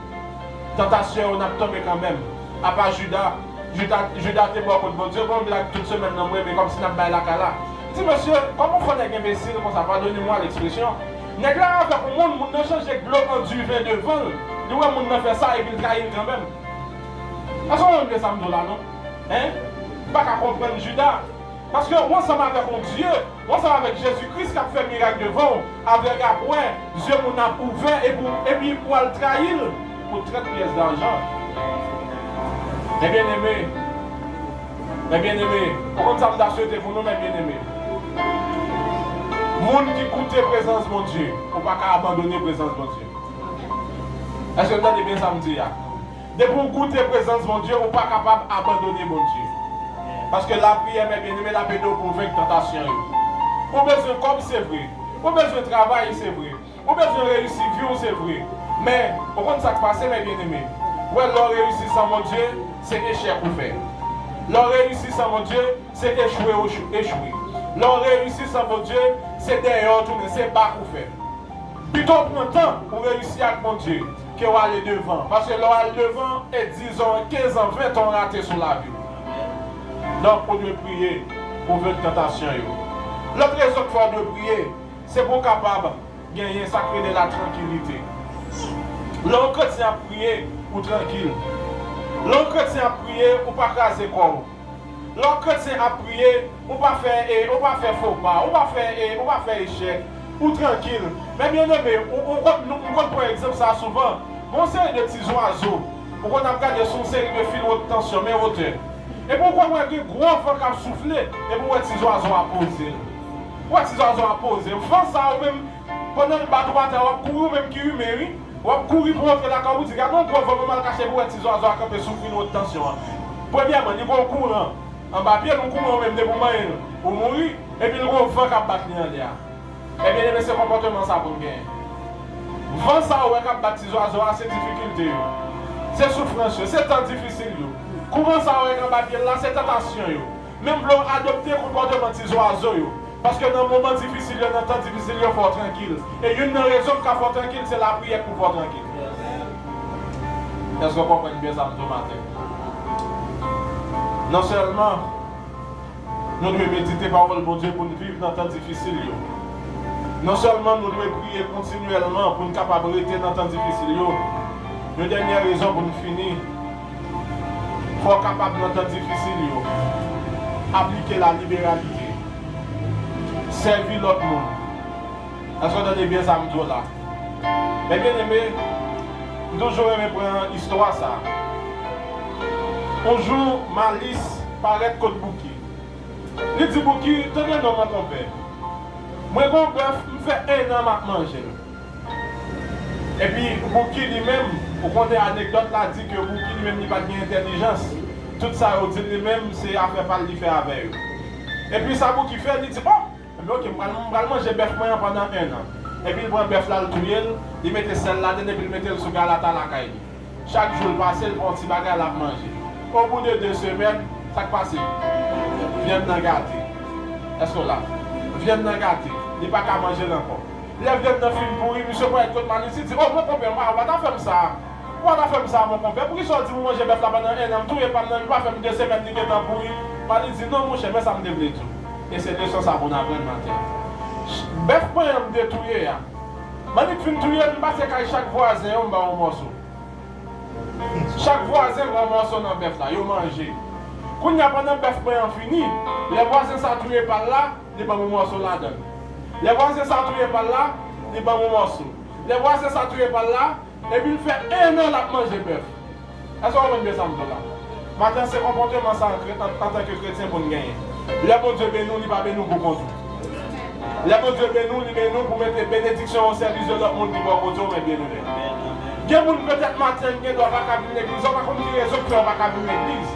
Tentation, on a tombé quand même. À part Judas. Judas était mort contre mon Dieu. Bon, blague toute semaine dans moi, mais comme si nous avons la cala. Je dis, monsieur, comment on fait un imbécile comme ça? Pardonnez-moi l'expression. Nous avons fait pour le monde, nous change de l'eau en du vin devant. Nous avons fait ça et puis il trahit quand même. Est-ce qu'on a fait ça, là, non? Hein? Pas qu'à comprendre Judas. Parce que moi, ça m'a avec mon Dieu, moi, ça m'a avec Jésus-Christ qui a fait miracle devant, avec après, Dieu m'a ouvert et puis pour le trahir. pour 30 pièces d'argent. Mes bien-aimés, pourquoi ça me souhaité pour nous, mes bien-aimés? Monde qui goûte la présence de mon Dieu, on ne peut pas abandonner la présence de mon Dieu. Est-ce que vous entendez bien ça me dire? Dès pour goûter la présence de mon Dieu, on ne peut pas capable d'abandonner mon Dieu. Parce que la prière, mes bien-aimés, la pédo pour vaincre tentation. On a besoin de comme c'est vrai. On a besoin de travail, c'est vrai. On a besoin de réussir, vie, c'est vrai. Mais, au compte ça qui passe, mes bien-aimés, ouais, leur réussir sans mon Dieu, c'est échec ou faire. Leur réussir sans mon Dieu, c'est échouer ou échouer. Leur réussir sans mon Dieu, c'est derrière tourner, c'est bas ou faire. Plutôt prendre temps pour réussir avec mon Dieu que aller devant. Parce que leur aller devant est 10 ans, 15 ans, 20 ans raté sur la vie. Donc, on doit prier pour votre tentation. L'autre raison qu'il faut prier, c'est pour capable de gagner sacré de la tranquillité. L'homme chrétien a prié pour tranquille. L'homme chrétien a prié pour ne pas craser corps. L'homme chrétien a prié pour ne pas faire faux pas, pour ne pas faire échec, pour tranquille. Mais bien aimé, on prend exemple ça souvent. Mon série de petits oiseaux, on a regardé son série de fils haute tension, mais hauteur. Et pourquoi on a des gros enfants qui ont soufflé et pour les petits oiseaux à poser? Pour les petits oiseaux à poser, France ça même pendant le bateau, on va courir même qui humaine. On va courir pour entrer la caroute, il y a non pour vraiment cacher pour les petits oiseaux à camper souffrir une haute tension. Premièrement, il y a un courant. En bas, pied, nous courons même des moments pour mourir, et puis nous avons vent qui a battu en l'air. Eh bien, c'est comportement ça pour gagner. Vent ça, on va battre les oiseaux à ces difficultés. C'est souffrance, c'est temps difficile. Comment ça, on va battre là, c'est tentation. Même pour adopter le comportement des oiseaux. Parce que dans un moment difficile, dans un temps difficile, il faut être tranquille. Et une raison qu'il faut être tranquille, c'est la prière pour être tranquille. Est-ce que vous comprenez bien ça ce matin? Non seulement nous devons méditer par le bon Dieu pour nous vivre dans un temps difficile. Non seulement nous devons prier continuellement pour nous capables de rester dans un temps difficile. Une dernière raison pour nous finir. Il faut être capable dans un temps difficile. Appliquer la libéralité. Servir l'autre monde. Est-ce que vous entendez bien ça me dit là? Mais bien aimé, toujours aimé prendre l'histoire ça. Un jour, Malice paraît contre Bouki. Il dit Bouki, tenez non mon père. Moi mon bœuf, me fait 1 an à manger. Et puis Bouki lui-même, au compte de l'anecdote là, dit que Bouki lui-même n'a pas d'intelligence. Tout ça, il dit lui-même, c'est à faire pas le faire avec eux. Et puis ça Bouki fait, il dit oh! Ok, je vais manger bœuf pendant 1 an. Et puis il prend bœuf là, le touyer, il met celle là, et puis il met le sous la caille. Chaque jour, il passe, il prend un petit bagage à manger. Au bout de 2 semaines, ça passe. Viens de gâter. Est-ce que là? Viens de gâter. Il n'est pas qu'à manger encore. Il vient de film pourri, monsieur pour être contre Malice, il dit oh mon compère, on va faire ça. On va faire ça, mon compère. Pourquoi il dit manger bœuf là pendant 1 an? Tout est pas faire 2 semaines, il est dans pourri. Malice dit non, mon cher, mais ça me développe tout. Et c'est de ça qu'on apprend le matin. Bœuf point me détruire. Mani fin touyer, je passe chaque voisin on va un morceau. Chaque voisin va un morceau dans bœuf là, yo manger. Quand il y a pendant bœuf point fini, les voisins s'attouillent par là, ils vont un morceau là-dedans. Les voisins s'attouillent par là, ils vont un morceau. Les voisins s'attouillent par là, et puis il fait 1 an à manger bœuf. Est-ce qu'on va bien ça là? Maintenant c'est comportement ça en tant que chrétien pour nous gagner. Le bon Dieu bénit nous, il va bénir nous pour conduire. Le bon Dieu bénit nous pour mettre bénédiction au service de l'autre monde qui va conduire, mais bien aimé. Il y a peut-être matin qui doit pas venir l'église, on va comme dire les autres qui ne vont pas venir l'église.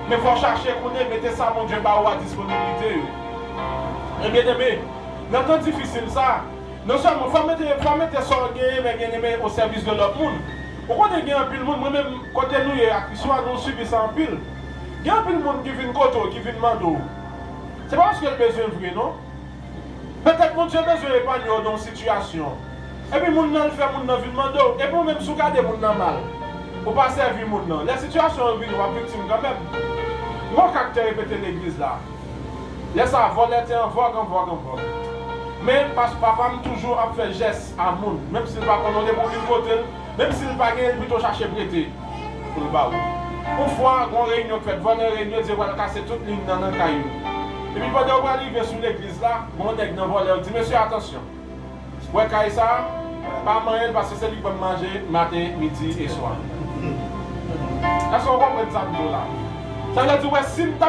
Mais il faut chercher qu'on ait, mettez ça, mon Dieu, à disponibilité. Et bien aimé, dans le temps difficile ça, non seulement il faut mettre ça mais bien aimé au service de l'autre monde. Pourquoi il y a un pile monde, moi-même, côté nous, soit nous subissons un pile, il y a un pile monde qui vient de côté, qui vient de Mando. C'est pas parce qu'il a besoin de vrai, non? Peut-être mon Dieu a besoin d'épargner dans une situation. Et puis, mon nan le fait, mon nan vient demander. Et puis, même si vous regardez mon nan mal, vous pas servir mon nan. La situation est venue, vous victime quand même. Mon caractère répété l'église là. Laisse ça voler, en vogue. Mais parce que papa m'a toujours fait geste à mon, même s'il ne va pas connaître pour une côté, même s'il ne va pas gagner, plutôt chercher prêter pour le bas. Une fois, on réunion fait, venez réunion, dire voilà, casser toute ligne dans un caillou. Et puis pendant qu'on arrive sur l'église là, mon nègre dans volet, dit monsieur attention. Ouais, caille ça, Pas manger parce que c'est lui qui peut manger matin, midi et soir. Est-ce qu'on comprend ça là? Ça veut dire que si tu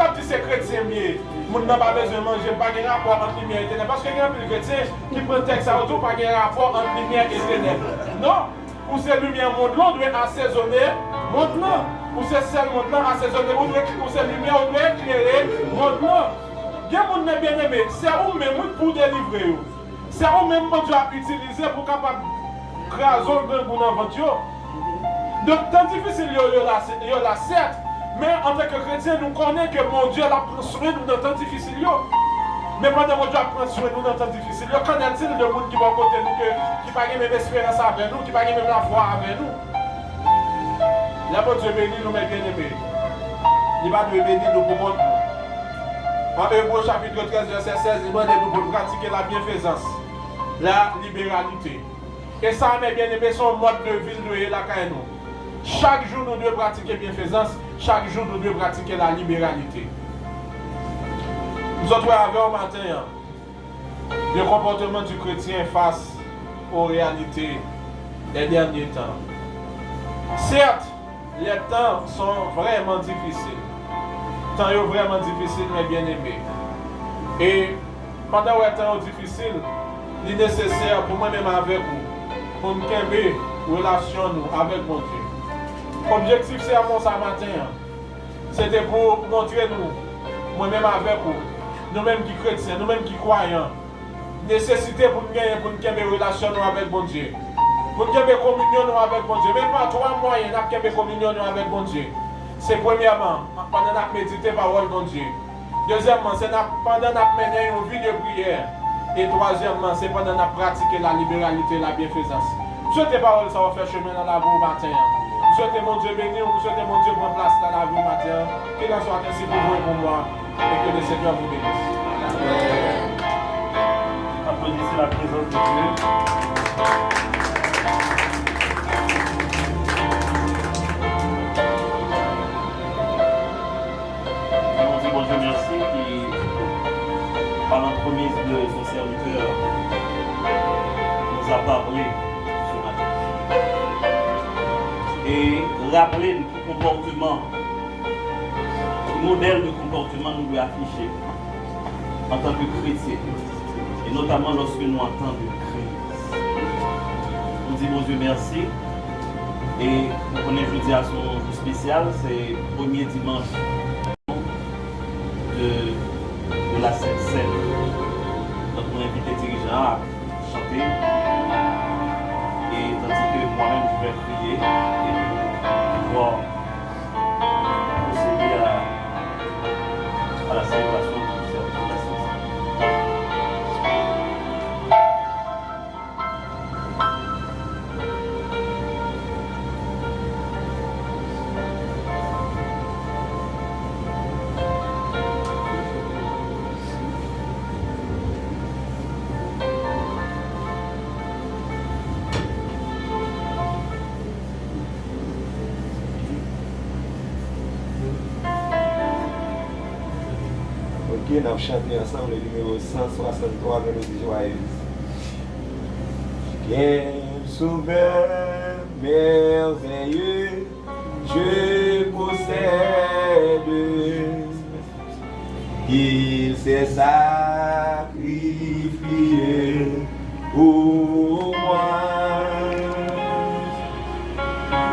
as dit c'est chrétien mieux, on n'a pas besoin de manger, pas de rapport entre lumière et ténèbres. Parce qu'il y a plus de chrétiens qui prennent texte à autour, pas de rapport entre lumière et ténèbres. Non, pour ces lumières monde là, on doit assaisonner monde là. Pour ces sels monde là, assaisonner, pour ces lumières, on doit éclairer monde là. Il y a des gens bien aimés, c'est vous-même pour délivrer. C'est vous-même que Dieu a utilisé pour capable craser le grand dans votre vie. Donc, tant difficile, il y a la certes. Mais en tant que chrétien, nous connaissons que mon Dieu a pris soin de nous dans temps difficile. Mais pendant que Dieu a pris soin de nous dans temps difficile, qu'en est-il de monde qui va côté nous, qui n'a pas même espérance avec nous, qui n'a pas même la foi avec nous? Là, bon Dieu bénit nous, mes bien-aimés. Il va nous bénir nous pour contre nous. En Hébreux chapitre 13, verset 16, il demande nous pour pratiquer la bienfaisance, la libéralité. Et ça, mes bien-aimés, son mode de vie de la nous. Chaque jour, nous devons pratiquer bienfaisance. Chaque jour, nous devons pratiquer la libéralité. Nous autres avons au matin le comportement du chrétien face aux réalités des derniers temps. Certes, les temps sont vraiment difficiles. Temps sont vraiment difficiles, mes bien-aimés. Et pendant les temps difficiles, il est nécessaire pour moi-même avec vous, pour nous créer une relation avec mon Dieu. L'objectif, c'est à mon ce matin. C'était pour montrer nous, moi-même avec vous, nous-mêmes qui chrétiens, nous-mêmes qui croyants, nécessité pour nous gagner, pour nous avoir une relation avec mon Dieu. Pour nous avoir une communion avec mon Dieu. Même pas trois moyens pour nous avoir une communion avec mon Dieu. C'est premièrement, pendant que nous méditons la parole de mon Dieu. Deuxièmement, c'est pendant que nous menons une vie de prière. Et troisièmement, c'est pendant que nous pratiquons la libéralité et la bienfaisance. Cette parole, ça va faire chemin dans la vie matin. Nous souhaitons mon Dieu béni, nous souhaitons mon Dieu prendre place dans la vie matin. Qu'il en soit ainsi pour vous et pour moi. Et que le Seigneur vous bénisse. Applaudissez la présence de Dieu. Nous disons bon Dieu merci qui, par l'entremise de son serviteur, nous a parlé ce matin. Et rappeler de tout comportement, le modèle de comportement nous doit afficher en tant que chrétien, et notamment lorsque nous entendons une crise. Nous disons bon Dieu merci, et nous connaissons jeudi à son jour spécial, c'est le premier dimanche de la Sainte Seine. Donc on invite les dirigeants à chanter, et tandis que moi-même je vais prier et pouvoir procéder à la célébration du service de la Sainte Seine. Ok, nous avons chanté ensemble le numéro 163 Mélodie joyeuse. Quel sauveur merveilleux je possède, il s'est sacrifié pour moi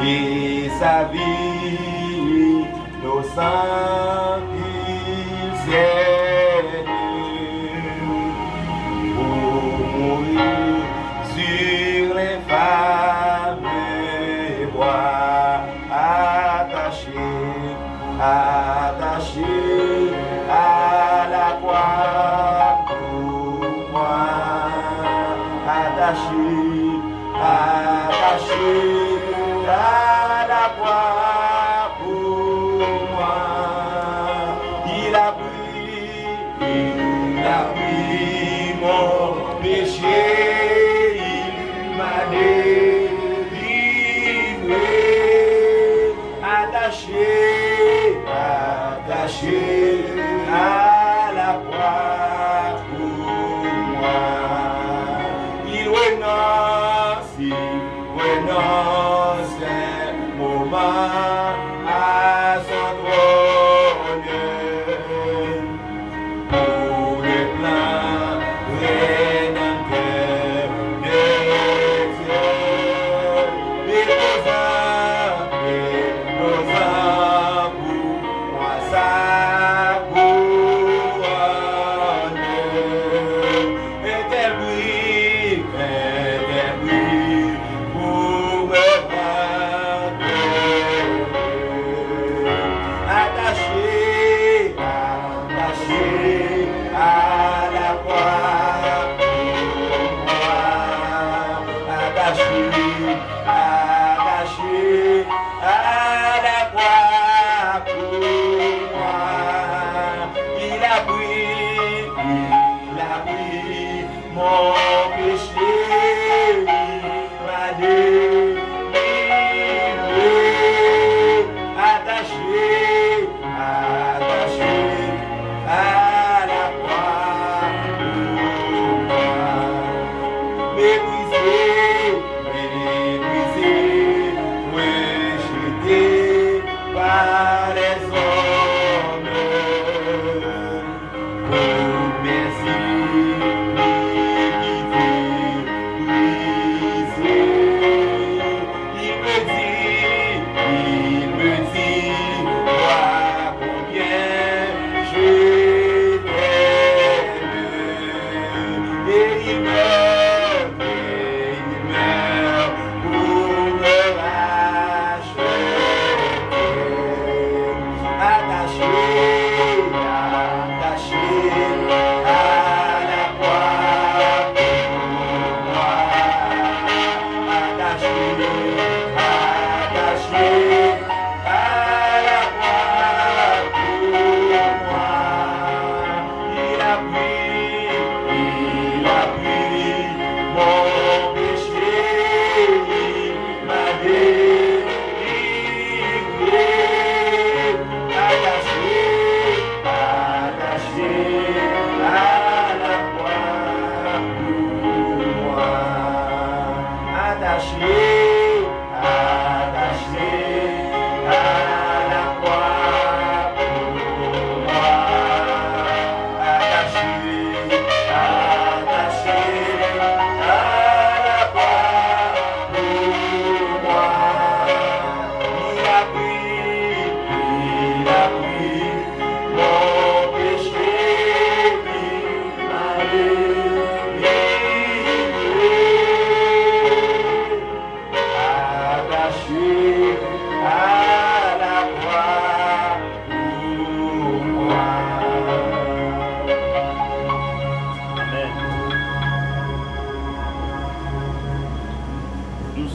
et sa vie innocente il s'est pour mourir sur les femmes et bois attaché à la croix pour moi, attaché à la croix pour moi. Il a pris mon péché, il m'a délivré, attaché à la croix pour moi. Il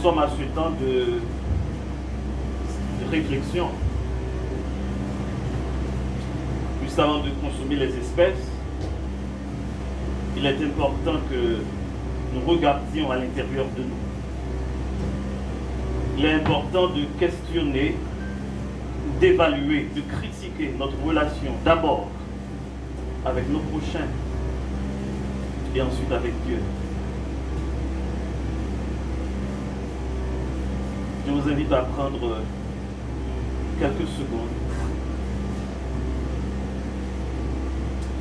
sommes à ce temps de réflexion. Juste avant de consommer les espèces, il est important que nous regardions à l'intérieur de nous. Il est important de questionner, d'évaluer, de critiquer notre relation d'abord avec nos prochains et ensuite avec Dieu. Je vous invite à prendre quelques secondes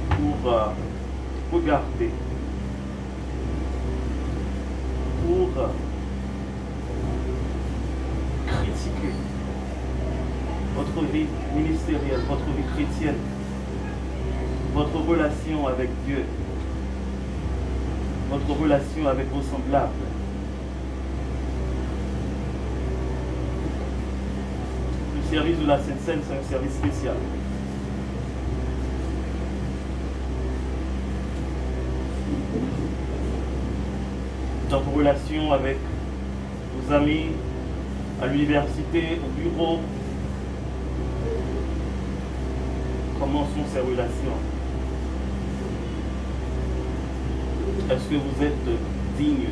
pour regarder, pour critiquer votre vie ministérielle, votre vie chrétienne, votre relation avec Dieu, votre relation avec vos semblables. Le service de la Sainte Seine, c'est un service spécial. Dans vos relations avec vos amis, à l'université, au bureau, comment sont ces relations? Est-ce que vous êtes digne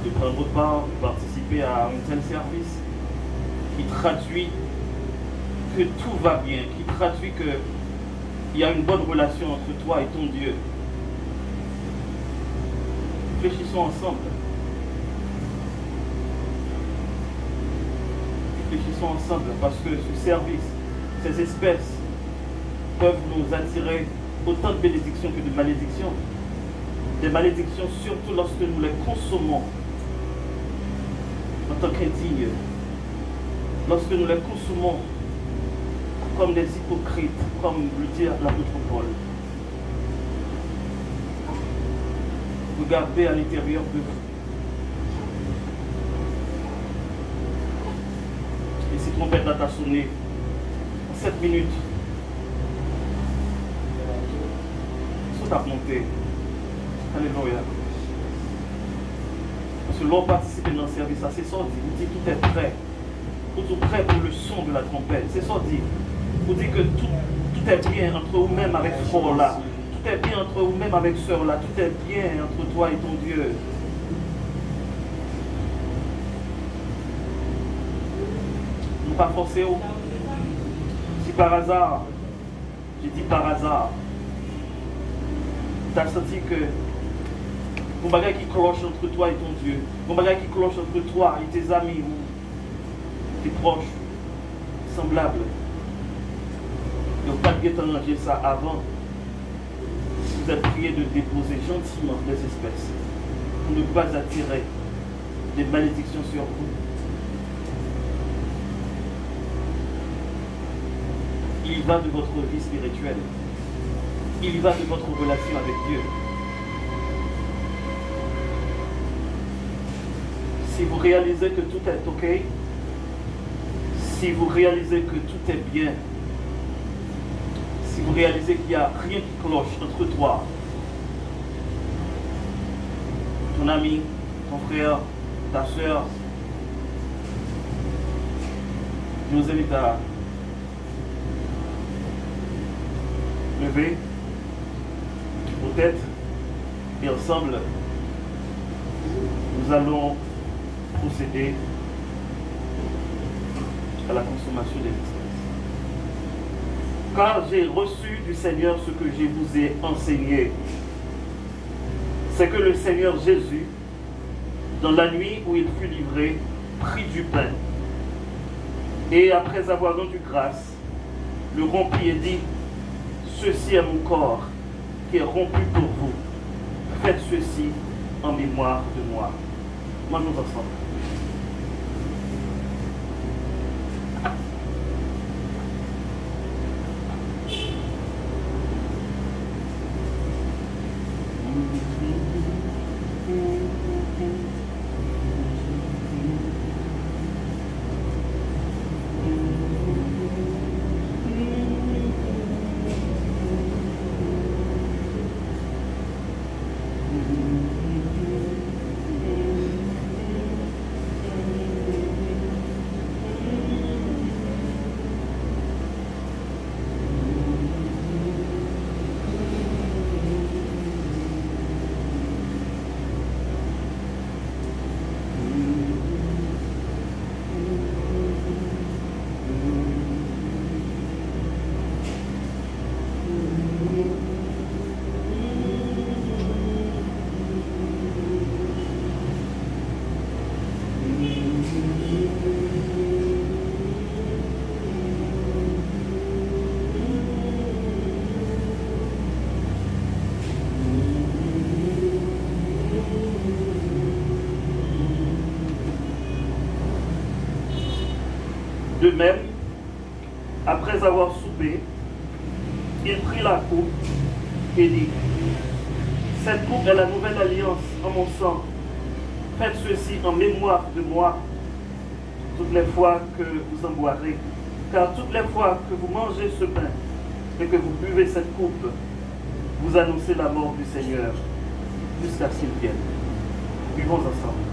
de prendre part, de participer à un tel service qui traduit que tout va bien, qui traduit qu'il y a une bonne relation entre toi et ton Dieu? Réfléchissons ensemble. Réfléchissons ensemble parce que ce service, ces espèces peuvent nous attirer autant de bénédictions que de malédictions. Des malédictions surtout lorsque nous les consommons en tant qu'indignes. Lorsque nous les consommons comme des hypocrites, comme le dit l'apôtre Paul. Regardez à l'intérieur de vous. Et si trompette t'a sonné, en 7 minutes, sont à monter. Alléluia. Parce que l'on participe dans le service, ça c'est sorti. Vous dites tout est prêt. Vous êtes prêt pour le son de la trompette. C'est sorti. Vous dites que tout est bien entre vous-même avec frère là. Tout est bien entre vous-même avec sœur là. Tout est bien entre toi et ton Dieu. Ne pas forcer au. Si par hasard, j'ai dit par hasard, tu as senti que mon bagage qui cloche entre toi et ton Dieu, mon bagage qui cloche entre toi et tes amis ou tes proches, semblables, il n'y a pas de guet en ça avant. Vous êtes prié de déposer gentiment des espèces pour ne pas attirer des malédictions sur vous. Il y va de votre vie spirituelle. Il y va de votre relation avec Dieu. Si vous réalisez que tout est OK, si vous réalisez que tout est bien, si vous réalisez qu'il n'y a rien qui cloche entre toi, ton ami, ton frère, ta soeur, je vous invite à lever vos têtes et ensemble, nous allons procéder à la consommation des espèces. Car j'ai reçu du Seigneur ce que je vous ai enseigné. C'est que le Seigneur Jésus, dans la nuit où il fut livré, prit du pain. Et après avoir rendu grâce, le rompit et dit, ceci est mon corps qui est rompu pour vous. Faites ceci en mémoire de moi. Mangeons ensemble. avoir soupé, il prit la coupe et dit, cette coupe est la nouvelle alliance en mon sang. Faites ceci en mémoire de moi toutes les fois que vous en boirez. Car toutes les fois que vous mangez ce pain et que vous buvez cette coupe, vous annoncez la mort du Seigneur jusqu'à ce qu'il vienne. Buvons ensemble.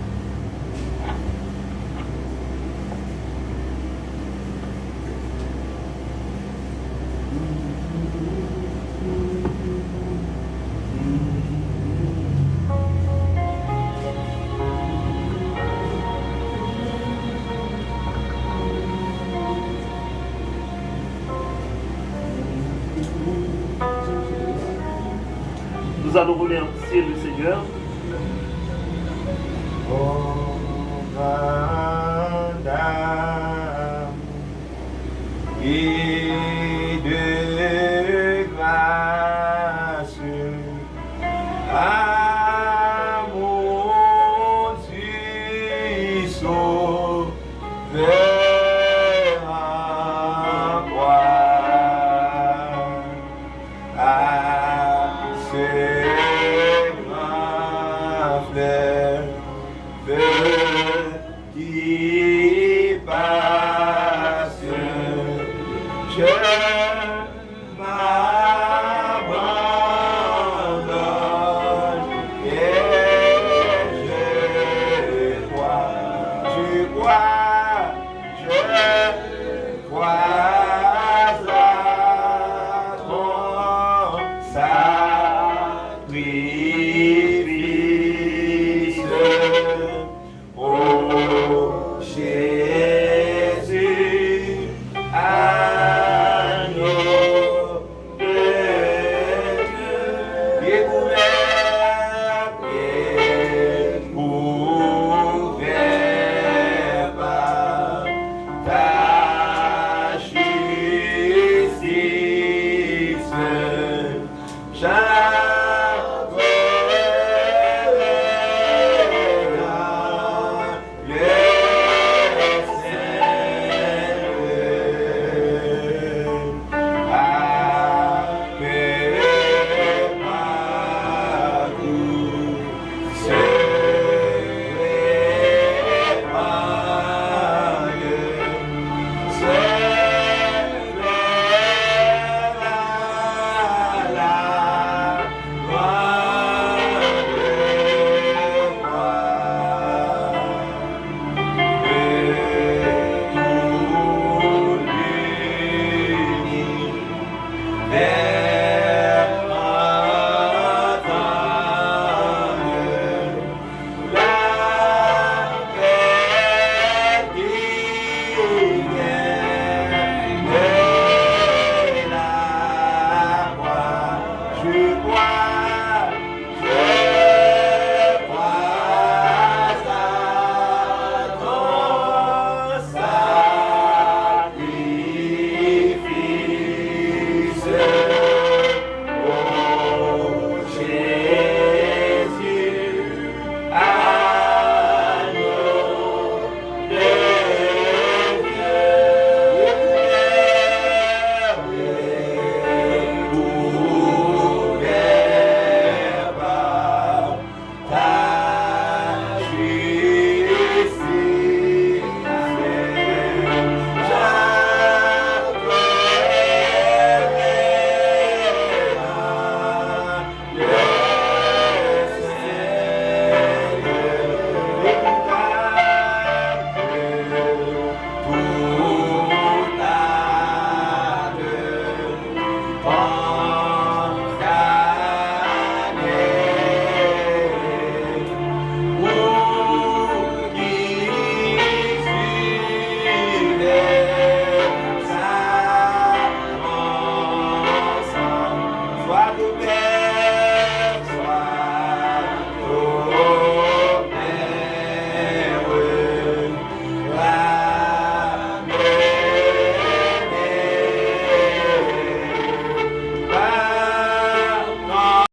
Nous allons remercier le Seigneur. Et de grâce à mon Dieu sauveur en croix, à ses grands fleuves qui passent. Je m'abandonne et je crois à ton sacrifice.